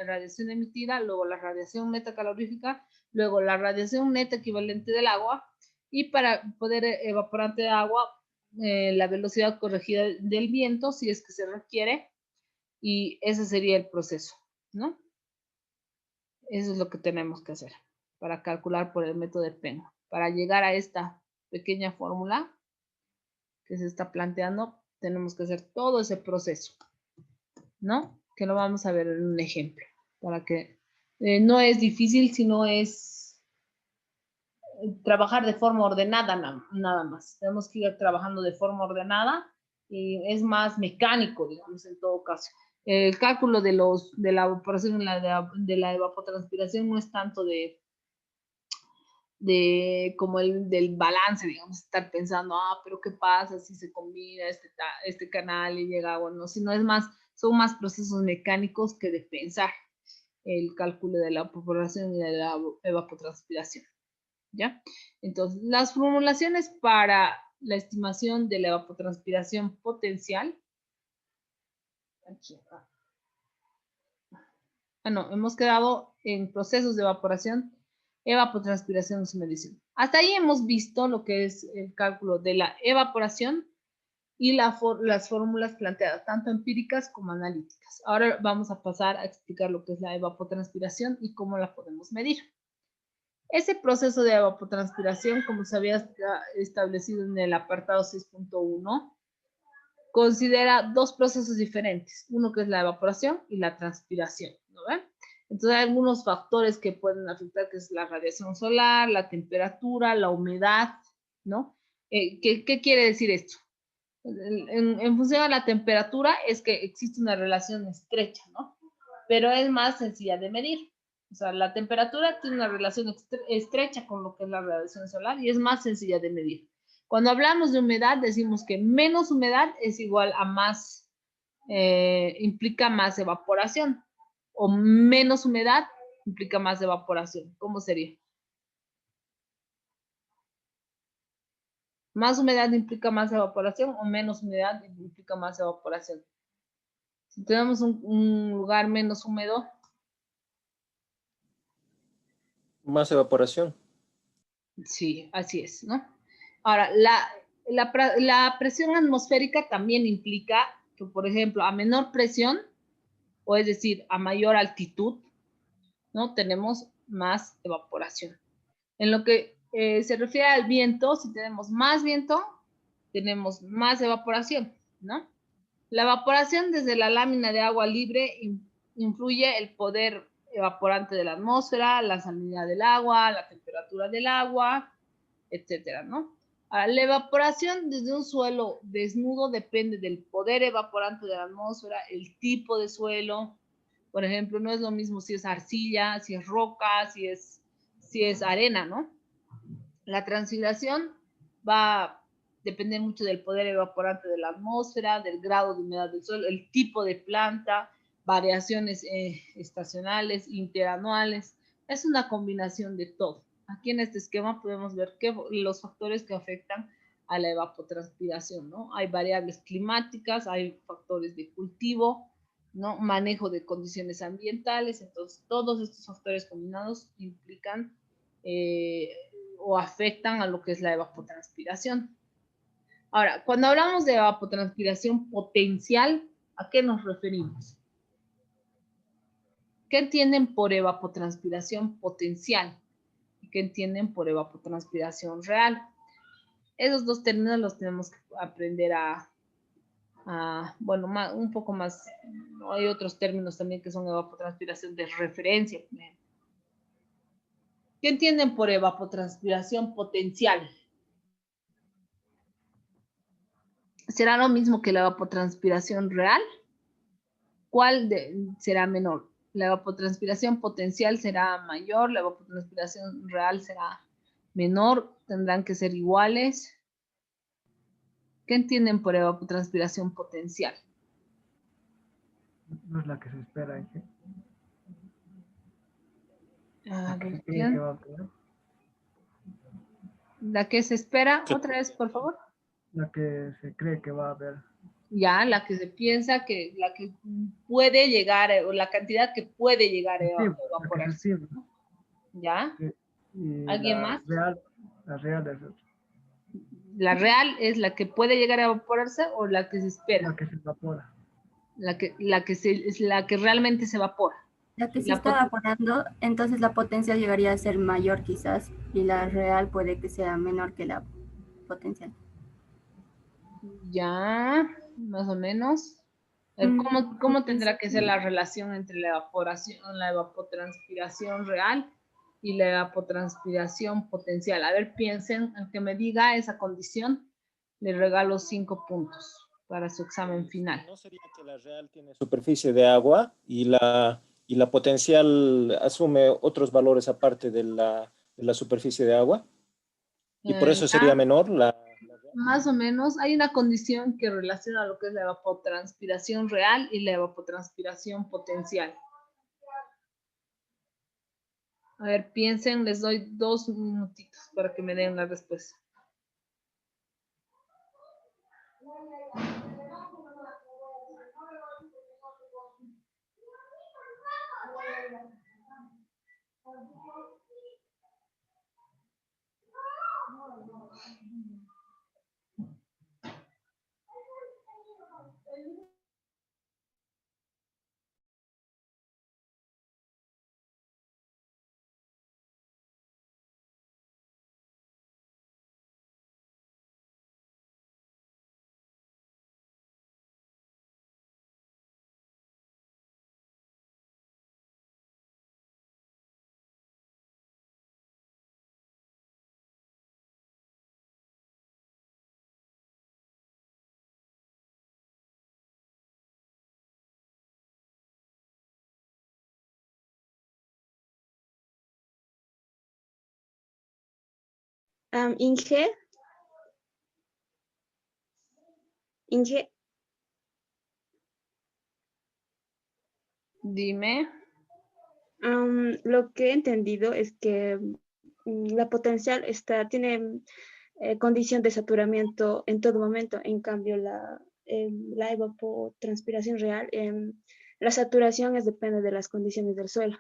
radiación emitida, luego la radiación neta calorífica, luego la radiación neta equivalente del agua, y para poder evaporante de agua, la velocidad corregida del viento, si es que se requiere, y ese sería el proceso, ¿no? Eso es lo que tenemos que hacer para calcular por el método de Penman. Para llegar a esta pequeña fórmula que se está planteando, tenemos que hacer todo ese proceso, ¿no? Que lo vamos a ver en un ejemplo, para que no es difícil, sino es trabajar de forma ordenada nada más. Tenemos que ir trabajando de forma ordenada y es más mecánico, digamos, en todo caso. El cálculo de la evaporación y de la evapotranspiración no es tanto como el del balance, digamos, estar pensando, pero ¿qué pasa si se combina este canal y llega agua? No, sino es más, son más procesos mecánicos que de pensar el cálculo de la evaporación y de la evapotranspiración, ¿ya? Entonces, las formulaciones para la estimación de la evapotranspiración potencial, no, hemos quedado en procesos de evaporación, evapotranspiración y su medición. Hasta ahí hemos visto lo que es el cálculo de la evaporación y las fórmulas planteadas, tanto empíricas como analíticas. Ahora vamos a pasar a explicar lo que es la evapotranspiración y cómo la podemos medir. Ese proceso de evapotranspiración, como se había establecido en el apartado 6.1, considera dos procesos diferentes, uno que es la evaporación y la transpiración, ¿no ven? Entonces hay algunos factores que pueden afectar, que es la radiación solar, la temperatura, la humedad, ¿no? ¿Qué quiere decir esto? En función de la temperatura es que existe una relación estrecha, ¿no? Pero es más sencilla de medir. O sea, la temperatura tiene una relación estrecha con lo que es la radiación solar y es más sencilla de medir. Cuando hablamos de humedad, decimos que menos humedad es igual a más, implica más evaporación. O menos humedad implica más evaporación. ¿Cómo sería? Más humedad implica más evaporación o menos humedad implica más evaporación. Si tenemos un lugar menos húmedo. Más evaporación. Sí, así es, ¿no? Ahora, La presión atmosférica también implica que, por ejemplo, a menor presión, o es decir, a mayor altitud, ¿no? Tenemos más evaporación. En lo que se refiere al viento, si tenemos más viento, tenemos más evaporación, ¿no? La evaporación desde la lámina de agua libre influye el poder evaporante de la atmósfera, la salinidad del agua, la temperatura del agua, etcétera, ¿no? Ahora, la evaporación desde un suelo desnudo depende del poder evaporante de la atmósfera, el tipo de suelo. Por ejemplo, no es lo mismo si es arcilla, si es roca, si es arena, ¿no? La transpiración va a depender mucho del poder evaporante de la atmósfera, del grado de humedad del suelo, el tipo de planta, variaciones estacionales, interanuales. Es una combinación de todo. Aquí en este esquema podemos ver los factores que afectan a la evapotranspiración, ¿no? Hay variables climáticas, hay factores de cultivo, ¿no? Manejo de condiciones ambientales. Entonces, todos estos factores combinados implican o afectan a lo que es la evapotranspiración. Ahora, cuando hablamos de evapotranspiración potencial, ¿a qué nos referimos? ¿Qué entienden por evapotranspiración potencial? ¿Y qué entienden por evapotranspiración real? Esos dos términos los tenemos que aprender bueno, un poco más. Hay otros términos también que son evapotranspiración de referencia. ¿Qué entienden por evapotranspiración potencial? ¿Será lo mismo que la evapotranspiración real? ¿Cuál será menor? ¿La evapotranspiración potencial será mayor? ¿La evapotranspiración real será menor? ¿Tendrán que ser iguales? ¿Qué entienden por evapotranspiración potencial? No es la que se espera, ¿eh? A La que ver, se cree que va a haber, ¿la que se espera? Otra vez, por favor. la que se cree que va a haber. Ya, la que se piensa que, la que puede llegar, o la cantidad que puede llegar a Sí, la que se evaporarse. estima. ¿Ya? Sí. Y ¿Alguien más? la real es otra. ¿La real es la que puede llegar a evaporarse o la que se espera? La que se evapora. Es la que realmente se evapora. La que se está evaporando, entonces la potencia llegaría a ser mayor quizás, y la real puede que sea menor que la potencial. Ya, más o menos. ¿Cómo tendrá que ser la relación entre la evaporación, la evapotranspiración real y la evapotranspiración potencial? A ver, piensen, el que me diga esa condición, le regalo 5 puntos para su examen final. ¿No sería que la real tiene superficie de agua y la potencial asume otros valores aparte de la superficie de agua? Y por eso sería menor la Más o menos, hay una condición que relaciona lo que es la evapotranspiración real y la evapotranspiración potencial. A ver, piensen, les doy 2 minutitos para que me den la respuesta. Inge. Dime. Lo que he entendido es que la potencial tiene condición de saturamiento en todo momento. En cambio, la evapotranspiración real, la saturación depende de las condiciones del suelo.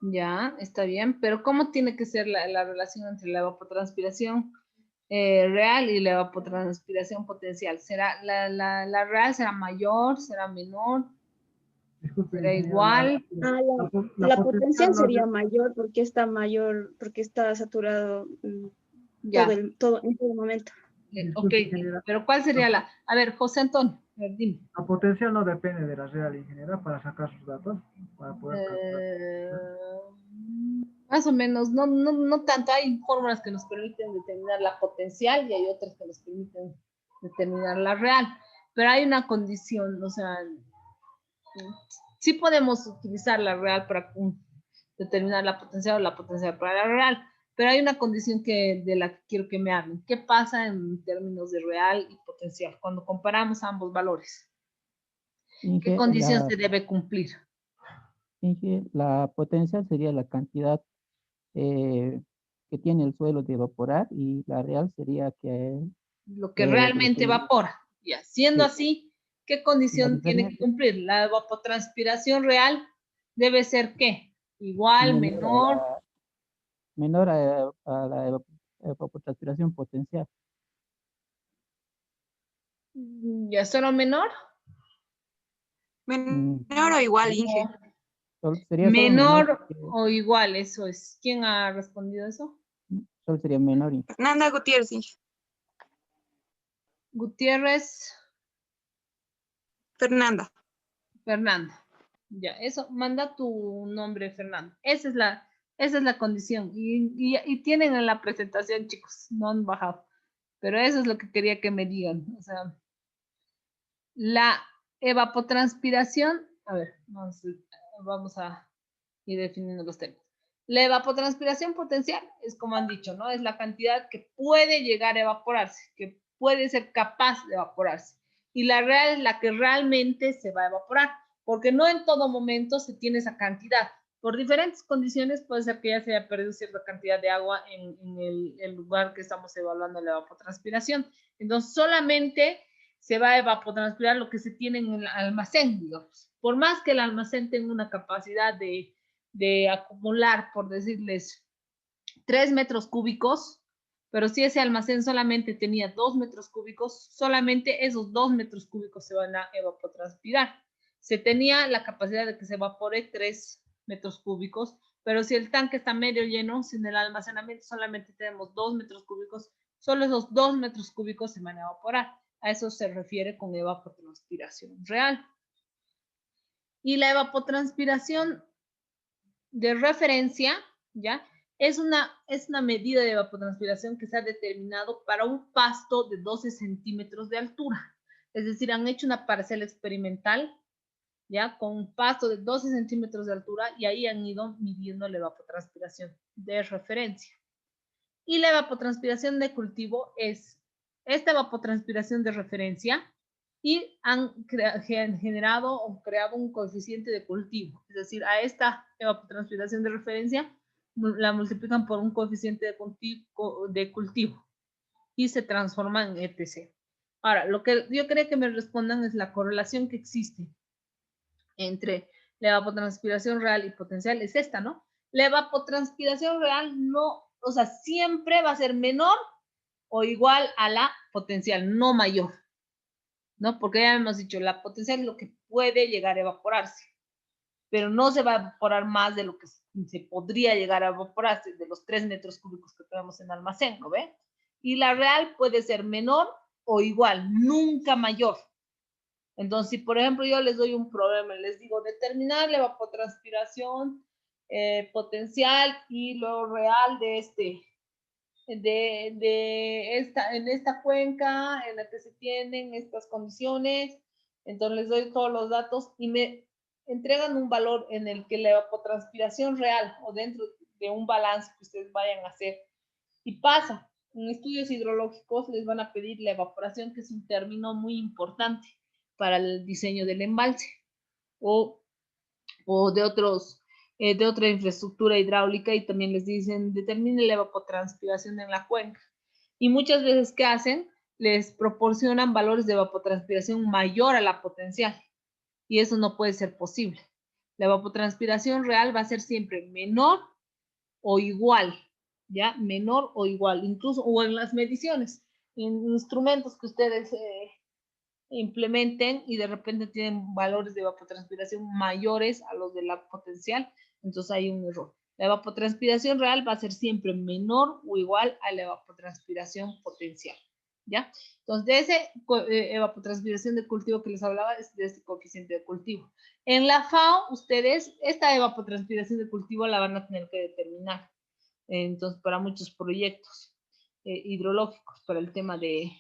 Ya, está bien, pero ¿cómo tiene que ser la relación entre la evapotranspiración real y la evapotranspiración potencial. ¿Será la real será mayor, será menor, Disculpe, será ingeniera, igual? La potencial no sería de- mayor, porque está saturado Ya, en todo momento. ok, disculpe, ingeniera, pero ¿cuál sería la? A ver, José Antonio, a ver, dime. la potencial no depende de la real, ingeniera, para sacar sus datos, para poder calcular. Más o menos, no tanto. Hay fórmulas que nos permiten determinar la potencial y hay otras que nos permiten determinar la real. Pero hay una condición, o sea, sí podemos utilizar la real para determinar la potencial o la potencial para la real, pero hay una condición de la que quiero que me hablen. ¿Qué pasa en términos de real y potencial cuando comparamos ambos valores? ¿Qué condición se debe cumplir? La potencial sería la cantidad que tiene el suelo de evaporar y la real sería que Lo que realmente evapora. Y siendo Sí. así, ¿qué condición tiene que cumplir? La evapotranspiración real debe ser ¿qué? Igual, menor. menor a la evapotranspiración potencial. ¿Ya solo menor? Menor o igual, Inge. Sería solo Menor o igual, eso es. ¿Quién ha respondido eso? Solo sería menor. Fernanda Gutiérrez, Inge. Gutiérrez. Fernanda. Fernanda. Ya, eso, manda tu nombre, Fernanda. Esa es la condición. Y tienen en la presentación, chicos, no han bajado. Pero eso es lo que quería que me digan. O sea, la evapotranspiración, a ver, vamos a ir definiendo los términos. La evapotranspiración potencial es como han dicho, ¿no? Es la cantidad que puede llegar a evaporarse, que puede ser capaz de evaporarse. Y la real es la que realmente se va a evaporar, porque no en todo momento se tiene esa cantidad. Por diferentes condiciones puede ser que ya se haya perdido cierta cantidad de agua en el lugar que estamos evaluando la evapotranspiración. Entonces, solamente se va a evapotranspirar lo que se tiene en el almacén, digamos. Por más que el almacén tenga una capacidad de acumular, por decirles, 3 metros cúbicos, pero si ese almacén solamente tenía 2 metros cúbicos, solamente esos 2 metros cúbicos se van a evapotranspirar. Se tenía la capacidad de que se evapore 3 metros cúbicos, pero si el tanque está medio lleno, si en el almacenamiento solamente tenemos 2 metros cúbicos, solo esos 2 metros cúbicos se van a evaporar. A eso se refiere con evapotranspiración real. Y la evapotranspiración de referencia, ¿ya? Es una medida de evapotranspiración que se ha determinado para un pasto de 12 centímetros de altura. Es decir, han hecho una parcela experimental, ¿ya? Con un pasto de 12 centímetros de altura y ahí han ido midiendo la evapotranspiración de referencia. Y la evapotranspiración de cultivo es esta evapotranspiración de referencia y han generado o creado un coeficiente de cultivo. Es decir, a esta evapotranspiración de referencia la multiplican por un coeficiente de cultivo y se transforma en ETC. Ahora, lo que yo creo que me respondan es la correlación que existe entre la evapotranspiración real y potencial es esta, ¿no? La evapotranspiración real no, o sea, siempre va a ser menor o igual a la potencial, no mayor, ¿no? Porque ya hemos dicho, la potencial es lo que puede llegar a evaporarse, pero no se va a evaporar más de lo que se podría llegar a evaporarse, de los 3 metros cúbicos que tenemos en almacén, ¿no ve? Y la real puede ser menor o igual, nunca mayor. Entonces, si por ejemplo yo les doy un problema, les digo determinar la evapotranspiración potencial y lo real en esta cuenca en la que se tienen estas condiciones, entonces les doy todos los datos y me entregan un valor en el que la evapotranspiración real o dentro de un balance que ustedes vayan a hacer y pasa. En estudios hidrológicos les van a pedir la evaporación, que es un término muy importante para el diseño del embalse o de otra infraestructura hidráulica, y también les dicen determine la evapotranspiración en la cuenca. Y muchas veces, ¿qué hacen? Les proporcionan valores de evapotranspiración mayor a la potencial, y eso no puede ser posible. La evapotranspiración real va a ser siempre menor o igual ya, menor o igual, incluso, o en las mediciones, en instrumentos que ustedes implementen y de repente tienen valores de evapotranspiración mayores a los de la potencial, entonces hay un error. La evapotranspiración real va a ser siempre menor o igual a la evapotranspiración potencial, ¿ya? Entonces, de esa evapotranspiración de cultivo que les hablaba, es de este coeficiente de cultivo. En la FAO, ustedes, esta evapotranspiración de cultivo la van a tener que determinar. Entonces, para muchos proyectos hidrológicos, para el tema de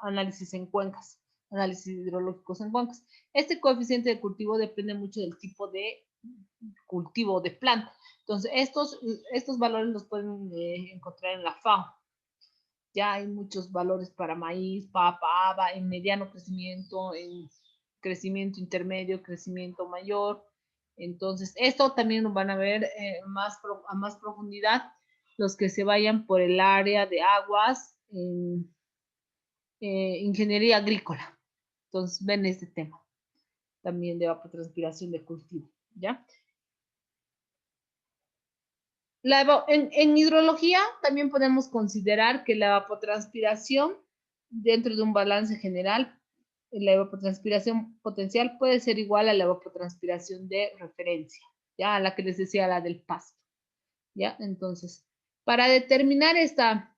análisis en cuencas, análisis hidrológicos en cuencas. Este coeficiente de cultivo depende mucho del tipo de cultivo de planta. Entonces, estos valores los pueden encontrar en la FAO. Ya hay muchos valores para maíz, papa, haba, en mediano crecimiento, en crecimiento intermedio, crecimiento mayor. Entonces, esto también lo van a ver a más profundidad los que se vayan por el área de aguas en ingeniería agrícola. Entonces, ven este tema también de evapotranspiración de cultivo, ¿ya? En hidrología también podemos considerar que la evapotranspiración dentro de un balance general, la evapotranspiración potencial puede ser igual a la evapotranspiración de referencia, ya, a la que les decía, la del pasto, ya. Entonces, para determinar esta,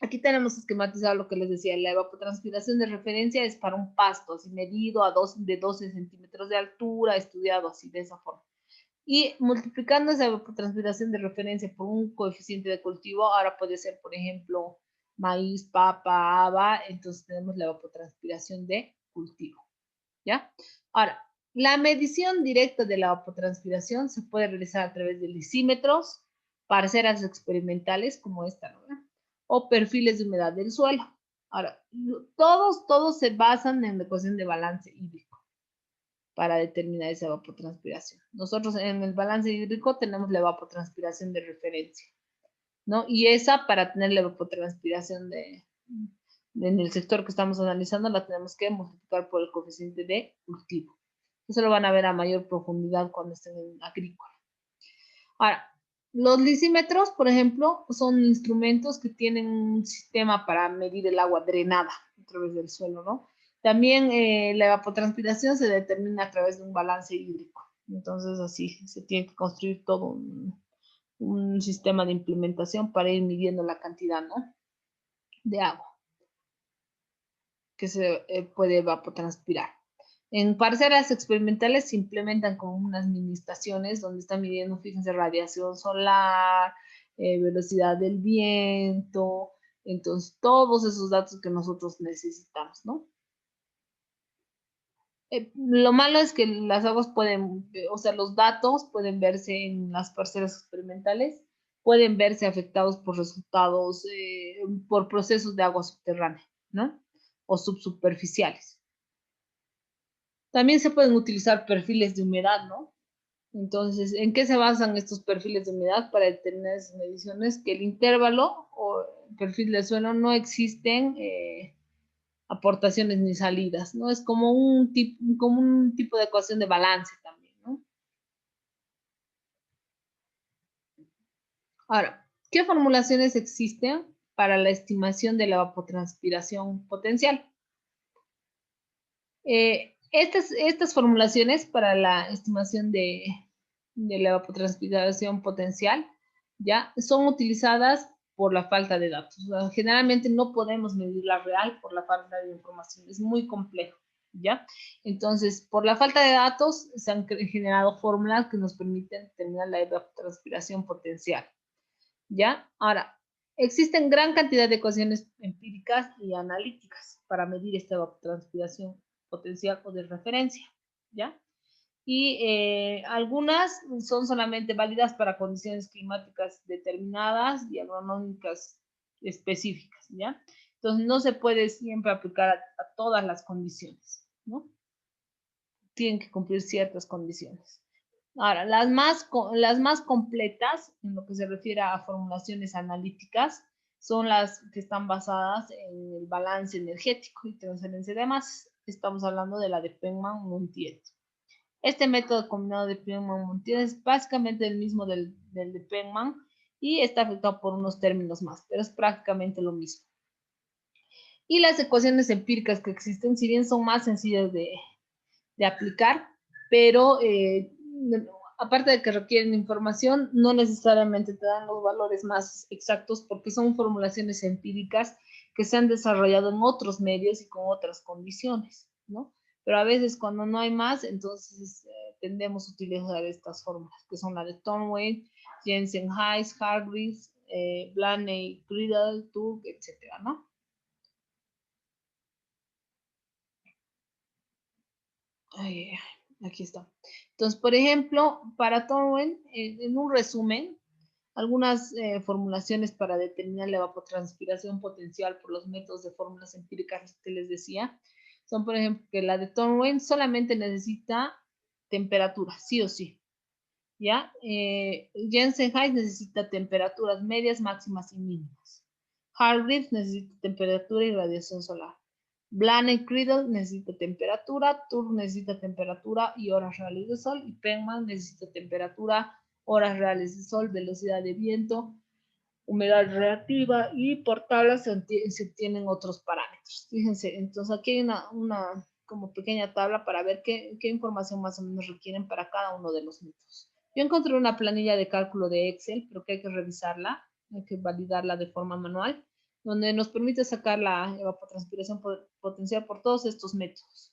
aquí tenemos esquematizado lo que les decía, la evapotranspiración de referencia es para un pasto, así medido de 12 centímetros de altura, estudiado así de esa forma. Y multiplicando esa evapotranspiración de referencia por un coeficiente de cultivo, ahora puede ser, por ejemplo, maíz, papa, haba, entonces tenemos la evapotranspiración de cultivo, ¿ya? Ahora, la medición directa de la evapotranspiración se puede realizar a través de lisímetros, parcelas experimentales como esta, ¿no? O perfiles de humedad del suelo. Ahora, todos se basan en la ecuación de balance hídrico para determinar esa evapotranspiración. Nosotros en el balance hídrico tenemos la evapotranspiración de referencia, ¿no? Y esa, para tener la evapotranspiración en el sector que estamos analizando, la tenemos que multiplicar por el coeficiente de cultivo. Eso lo van a ver a mayor profundidad cuando estén en agrícola. Ahora, los lisímetros, por ejemplo, son instrumentos que tienen un sistema para medir el agua drenada a través del suelo, ¿no? También la evapotranspiración se determina a través de un balance hídrico. Entonces, así se tiene que construir todo un sistema de implementación para ir midiendo la cantidad, ¿no?, de agua que se puede evapotranspirar. En parcelas experimentales se implementan como unas mini estaciones donde están midiendo, fíjense, radiación solar, velocidad del viento, entonces todos esos datos que nosotros necesitamos, ¿no? Lo malo es que las aguas pueden, o sea, los datos pueden verse en las parcelas experimentales, pueden verse afectados por resultados, por procesos de agua subterránea, ¿no? O subsuperficiales. También se pueden utilizar perfiles de humedad, ¿no? Entonces, ¿en qué se basan estos perfiles de humedad para determinar esas mediciones? Que el intervalo o el perfil del suelo no existen aportaciones ni salidas, ¿no? Es como un tipo de ecuación de balance también, ¿no? Ahora, ¿qué formulaciones existen para la estimación de la evapotranspiración potencial? Estas formulaciones para la estimación de la evapotranspiración potencial ya son utilizadas por la falta de datos. O sea, generalmente no podemos medirla real por la falta de información, es muy complejo, ¿ya? Entonces, por la falta de datos se han generado fórmulas que nos permiten determinar la evapotranspiración potencial, ¿ya? Ahora, existen gran cantidad de ecuaciones empíricas y analíticas para medir esta evapotranspiración potencial o de referencia, ¿ya? Y algunas son solamente válidas para condiciones climáticas determinadas y agronómicas específicas, ¿ya? Entonces, no se puede siempre aplicar a todas las condiciones, ¿no? Tienen que cumplir ciertas condiciones. Ahora, las más completas, en lo que se refiere a formulaciones analíticas, son las que están basadas en el balance energético y transferencia de masas. Estamos hablando de la de Penman-Montiel. Este método combinado de Penman-Montiel es básicamente el mismo del de Penman y está afectado por unos términos más, pero es prácticamente lo mismo. Y las ecuaciones empíricas que existen, si bien son más sencillas de aplicar, pero aparte de que requieren información, no necesariamente te dan los valores más exactos porque son formulaciones empíricas que se han desarrollado en otros medios y con otras condiciones, ¿no? Pero a veces cuando no hay más, entonces tendemos a utilizar estas fórmulas, que son la de Thornway, Jensen, Hayes, Hargreaves, Blaney, Criddle, Turk, etcétera, ¿no? Aquí está. Entonces, por ejemplo, para Thornway, en un resumen, algunas formulaciones para determinar la evapotranspiración potencial por los métodos de fórmulas empíricas que les decía, son, por ejemplo, que la de Thornway solamente necesita temperatura, sí o sí. ¿Ya? Jensen-Hayes necesita temperaturas medias, máximas y mínimas. Hargreaves necesita temperatura y radiación solar. Blaney-Criddle necesita temperatura, Turk necesita temperatura y horas reales de sol, y Penman necesita temperatura, horas reales de sol, velocidad de viento, humedad relativa, y por tablas se obtienen otros parámetros. Fíjense, entonces aquí hay una como pequeña tabla para ver qué información más o menos requieren para cada uno de los métodos. Yo encontré una planilla de cálculo de Excel, pero que hay que revisarla, hay que validarla de forma manual, donde nos permite sacar la evapotranspiración potencial por todos estos métodos.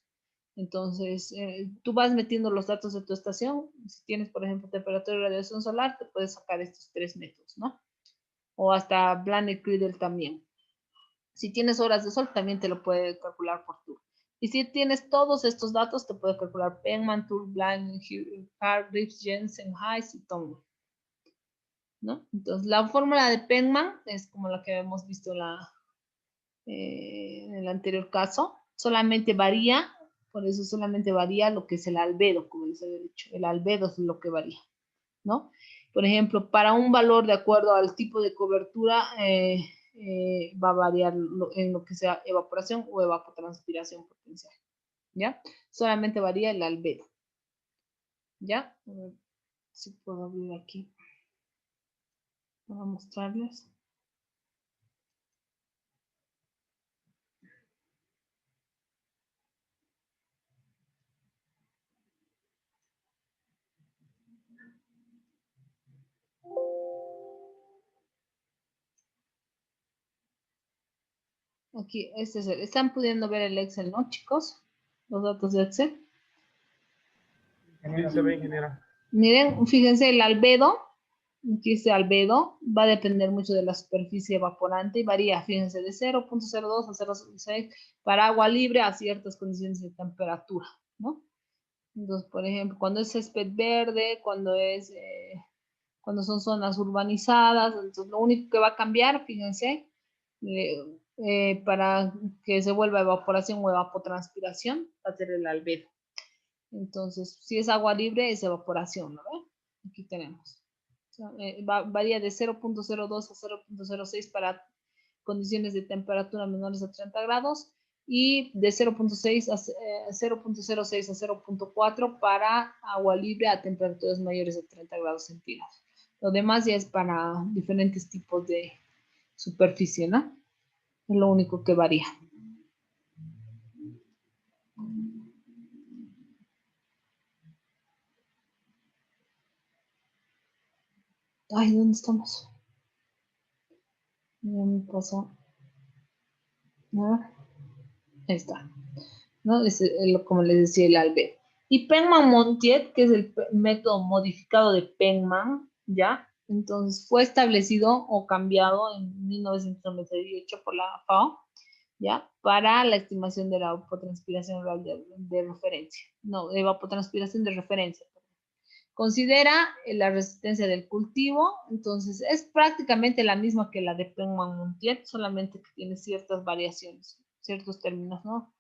Entonces, tú vas metiendo los datos de tu estación. Si tienes, por ejemplo, temperatura y radiación solar, te puedes sacar estos 3 métodos, ¿no? O hasta Blaney-Criddle también. Si tienes horas de sol, también te lo puede calcular por Turk. Y si tienes todos estos datos, te puede calcular Penman, Turk, Blaney, Hargreaves, Jensen, Hayes y Thornway, ¿no? Entonces, la fórmula de Penman es como la que hemos visto en el anterior caso. Solamente varía, por eso solamente varía lo que es el albedo, como les había dicho. El albedo es lo que varía, ¿no? Por ejemplo, para un valor de acuerdo al tipo de cobertura, va a variar en lo que sea evaporación o evapotranspiración potencial, ¿ya? Solamente varía el albedo, ¿ya? A ver si puedo abrir aquí para mostrarles. Aquí, este es ¿están pudiendo ver el Excel, no, chicos? Los datos de Excel. Sí, se ve, ingeniera. Miren, fíjense, el albedo, aquí este albedo, va a depender mucho de la superficie evaporante y varía, fíjense, de 0.02 a 0.6 para agua libre a ciertas condiciones de temperatura, ¿no? Entonces, por ejemplo, cuando es césped verde, cuando son zonas urbanizadas, entonces lo único que va a cambiar, fíjense, para que se vuelva evaporación o evapotranspiración, va a ser el albedo. Entonces, si es agua libre, es evaporación, ¿no ven? Aquí tenemos. O sea, varía de 0.02 a 0.06 para condiciones de temperatura menores a 30 grados y de 0.06 a 0.06 a 0.4 para agua libre a temperaturas mayores a 30 grados centígrados. Lo demás ya es para diferentes tipos de superficie, ¿no? Es lo único que varía. Ay, ¿dónde estamos? Ya me pasó. ¿No? Ahí está. ¿No? Es como les decía, el albedo. Y Penman-Montiel, que es el método modificado de Penman, ¿ya? Entonces fue establecido o cambiado en 1998 por la FAO, ¿ya? Para la estimación de la evapotranspiración real de referencia. No, evapotranspiración de referencia. Considera la resistencia del cultivo, entonces es prácticamente la misma que la de Penman-Montiel, solamente que tiene ciertas variaciones, ciertos términos, ¿no?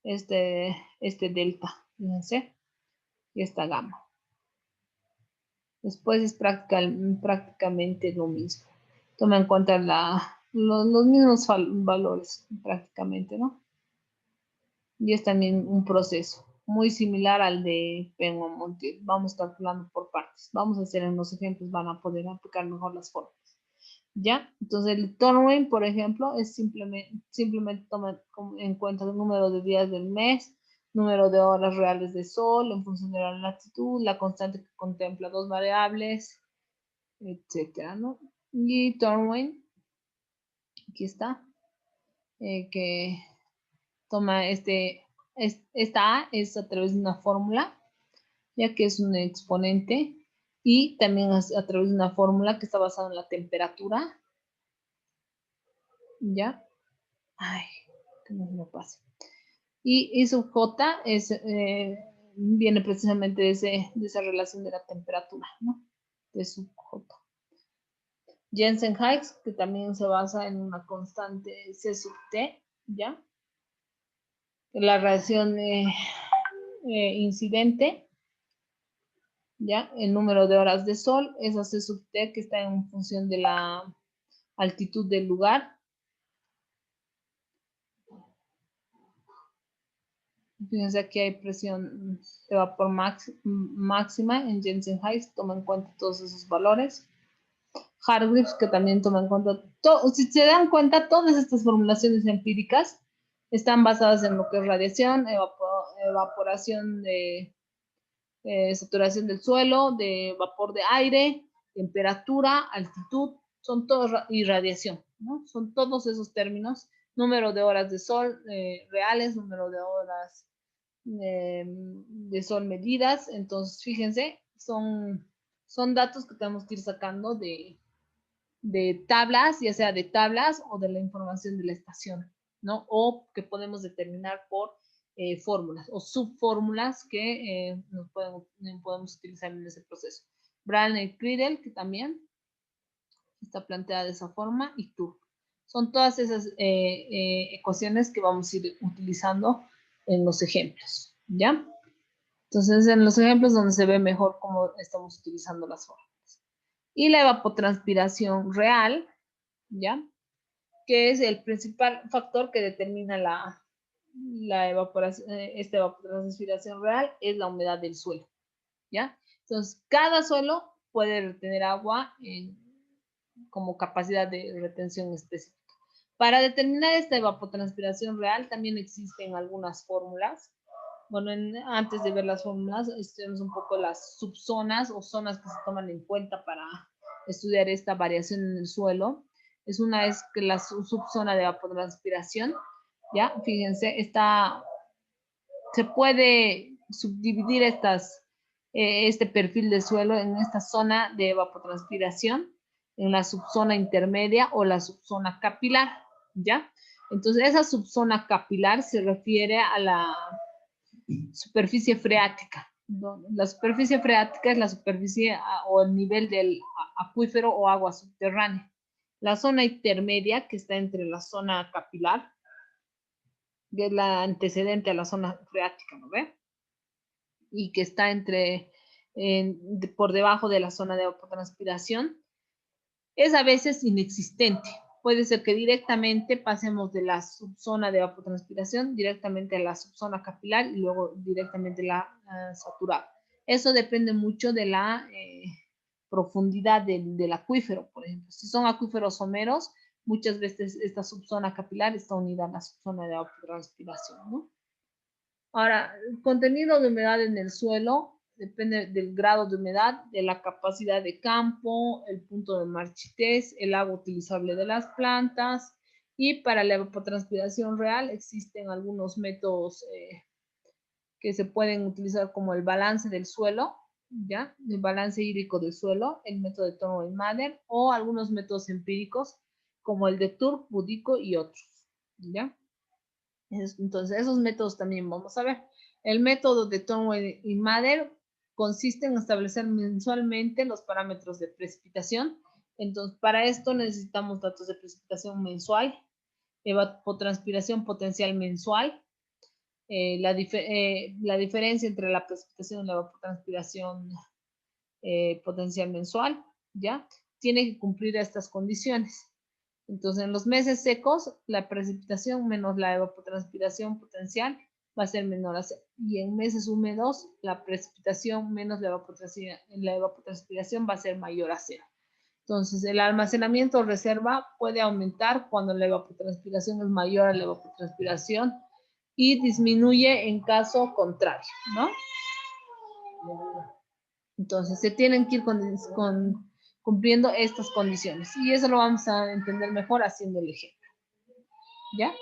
Este delta, fíjense, y esta gamma. Después es prácticamente lo mismo. Toma en cuenta los mismos valores, prácticamente, ¿no? Y es también un proceso. muy similar al de Penguin Montiel. Vamos calculando por partes. Vamos a hacer en los ejemplos, van a poder aplicar mejor las fórmulas. ¿Ya? Entonces el Thornwind, por ejemplo, es simplemente toma en cuenta el número de días del mes, número de horas reales de sol en función de la latitud, la constante que contempla dos variables, etcétera, ¿no? Y Thornwind, aquí está, que toma esta A es a través de una fórmula, ya que es un exponente, y también a través de una fórmula que está basada en la temperatura. ¿Ya? Ay, que no se me pase. Y sub J es, viene precisamente de esa relación de la temperatura, ¿no? De sub J. Jensen-Hikes, que también se basa en una constante C sub T, ¿ya? La radiación incidente, ¿ya? El número de horas de sol, esa C sub T que está en función de la altitud del lugar. Fíjense, aquí hay presión de vapor máxima en Jensen-Hikes, toma en cuenta todos esos valores. Hargreaves, que también toma en cuenta, si se dan cuenta, todas estas formulaciones empíricas están basadas en lo que es radiación, evaporación de saturación del suelo, de vapor de aire, temperatura, altitud, son todos, y radiación, ¿no? Son todos esos términos, número de horas de sol reales, número de horas de sol medidas. Entonces, fíjense, son datos que tenemos que ir sacando de tablas, ya sea de tablas o de la información de la estación, ¿no? O que podemos determinar por fórmulas o subfórmulas que podemos utilizar en ese proceso. Brandt-Criddle, que también está planteada de esa forma, y Turk. Son todas esas ecuaciones que vamos a ir utilizando en los ejemplos, ¿ya? Entonces, en los ejemplos donde se ve mejor cómo estamos utilizando las fórmulas. Y la evapotranspiración real, ¿ya? Que es el principal factor que determina la evaporación, esta evapotranspiración real, es la humedad del suelo, ¿ya? Entonces, cada suelo puede retener agua como capacidad de retención específica. Para determinar esta evapotranspiración real también existen algunas fórmulas. Bueno, antes de ver las fórmulas, estudiamos un poco las subzonas o zonas que se toman en cuenta para estudiar esta variación en el suelo. Una es que la subzona de evapotranspiración, ¿ya? Fíjense, se puede subdividir este perfil de suelo en esta zona de evapotranspiración, en la subzona intermedia o la subzona capilar, ¿ya? Entonces, esa subzona capilar se refiere a la superficie freática. La superficie freática es la superficie o el nivel del acuífero o agua subterránea. La zona intermedia, que está entre la zona capilar, que es la antecedente a la zona freática, ¿no ve? Y que está por debajo de la zona de evapotranspiración, es a veces inexistente. Puede ser que directamente pasemos de la subzona de evapotranspiración directamente a la subzona capilar y luego directamente la saturada. Eso depende mucho de la profundidad del acuífero, por ejemplo. Si son acuíferos someros, muchas veces esta subzona capilar está unida a la subzona de evapotranspiración, ¿no? Ahora, el contenido de humedad en el suelo depende del grado de humedad, de la capacidad de campo, el punto de marchitez, el agua utilizable de las plantas. Y para la evapotranspiración real existen algunos métodos que se pueden utilizar, como el balance del suelo, ¿ya? El balance hídrico del suelo, el método de Thornwind-Mather, o algunos métodos empíricos como el de Turk, Budico y otros, ¿ya? Entonces, esos métodos también vamos a ver. El método de Thornwind-Mather consiste en establecer mensualmente los parámetros de precipitación. Entonces, para esto necesitamos datos de precipitación mensual, evapotranspiración potencial mensual, la diferencia entre la precipitación y la evapotranspiración potencial mensual, ¿ya? Tiene que cumplir estas condiciones. Entonces, en los meses secos, la precipitación menos la evapotranspiración potencial va a ser menor a 0. Y en meses húmedos, la precipitación menos la evapotranspiración va a ser mayor a 0. Entonces, el almacenamiento o reserva puede aumentar cuando la evapotranspiración es mayor a la evapotranspiración y disminuye en caso contrario, ¿no? Entonces, se tienen que ir cumpliendo estas condiciones. Y eso lo vamos a entender mejor haciendo el ejemplo. ¿Ya?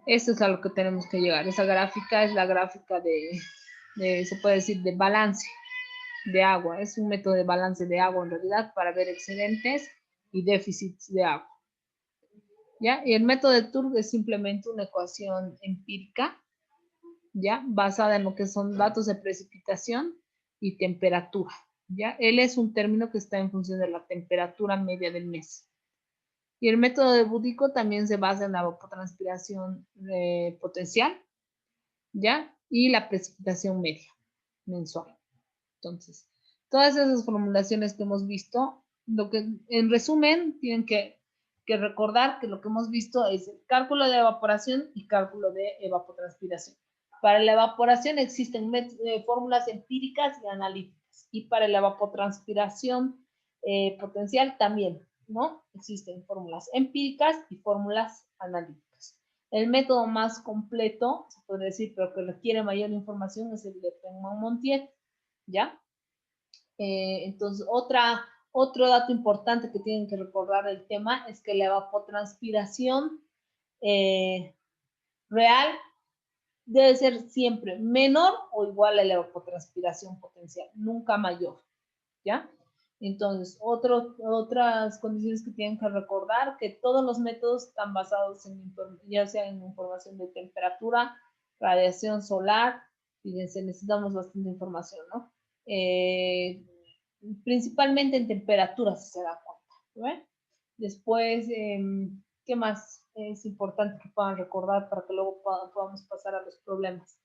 Eso es a lo que tenemos que llegar. Esa gráfica es la gráfica se puede decir, de balance de agua. Es un método de balance de agua en realidad para ver excedentes y déficits de agua. ¿Ya? Y el método de Turk es simplemente una ecuación empírica, ¿ya? Basada en lo que son datos de precipitación y temperatura, ¿ya? Él es un término que está en función de la temperatura media del mes. Y el método de Búdico también se basa en la evapotranspiración potencial, ¿ya? Y la precipitación media mensual. Entonces, todas esas formulaciones que hemos visto, en resumen, tienen que recordar que lo que hemos visto es el cálculo de evaporación y cálculo de evapotranspiración. Para la evaporación existen fórmulas empíricas y analíticas. Y para la evapotranspiración potencial también, ¿no? Existen fórmulas empíricas y fórmulas analíticas. El método más completo, se puede decir, pero que requiere mayor información, es el de Penman-Montiel, ¿ya? Entonces, otro dato importante que tienen que recordar del tema es que la evapotranspiración real debe ser siempre menor o igual a la evapotranspiración potencial, nunca mayor, ¿ya? Entonces, otras condiciones que tienen que recordar, que todos los métodos están basados ya sea en información de temperatura, radiación solar, fíjense, necesitamos bastante información, ¿no? Principalmente en temperatura, si se da cuenta, ¿no? Después, ¿qué más es importante que puedan recordar para que luego podamos pasar a los problemas?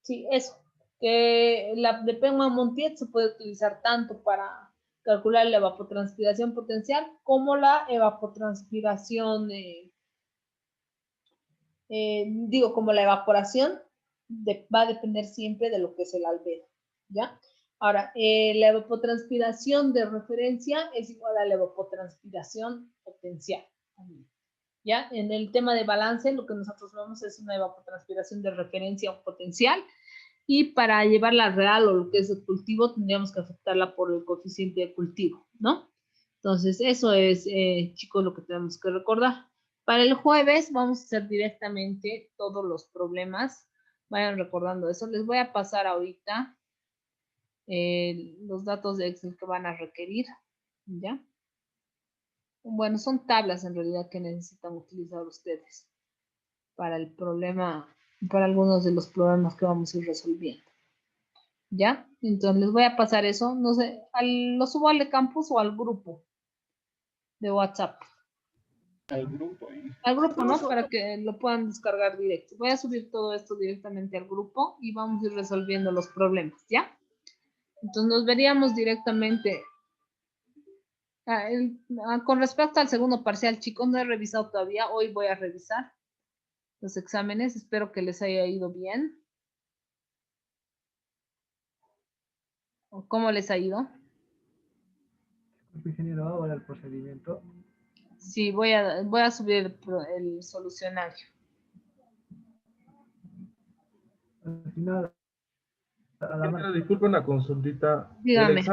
Sí, eso. Que la de Penman-Montiel se puede utilizar tanto para calcular la evapotranspiración potencial como la evapotranspiración, como la evaporación va a depender siempre de lo que es el albedo, ¿ya? Ahora, la evapotranspiración de referencia es igual a la evapotranspiración potencial, ¿ya? En el tema de balance, lo que nosotros vemos es una evapotranspiración de referencia o potencial, y para llevarla real o lo que es el cultivo, tendríamos que afectarla por el coeficiente de cultivo, ¿no? Entonces, eso es, chicos, lo que tenemos que recordar. Para el jueves vamos a hacer directamente todos los problemas. Vayan recordando eso. Les voy a pasar ahorita los datos de Excel que van a requerir, ¿ya? Bueno, son tablas en realidad que necesitan utilizar ustedes para el problema, para algunos de los problemas que vamos a ir resolviendo. ¿Ya? Entonces les voy a pasar eso, no sé, ¿lo subo al de campus o al grupo de WhatsApp? Al grupo. Al grupo, ¿no? Para que lo puedan descargar directo. Voy a subir todo esto directamente al grupo y vamos a ir resolviendo los problemas, ¿ya? Entonces nos veríamos directamente. Con respecto al segundo parcial, chicos, no he revisado todavía. Hoy voy a revisar los exámenes. Espero que les haya ido bien. ¿Cómo les ha ido? Ingeniero, ahora el procedimiento. Sí, voy a subir el solucionario. Al final, Disculpa una consultita. Dígame.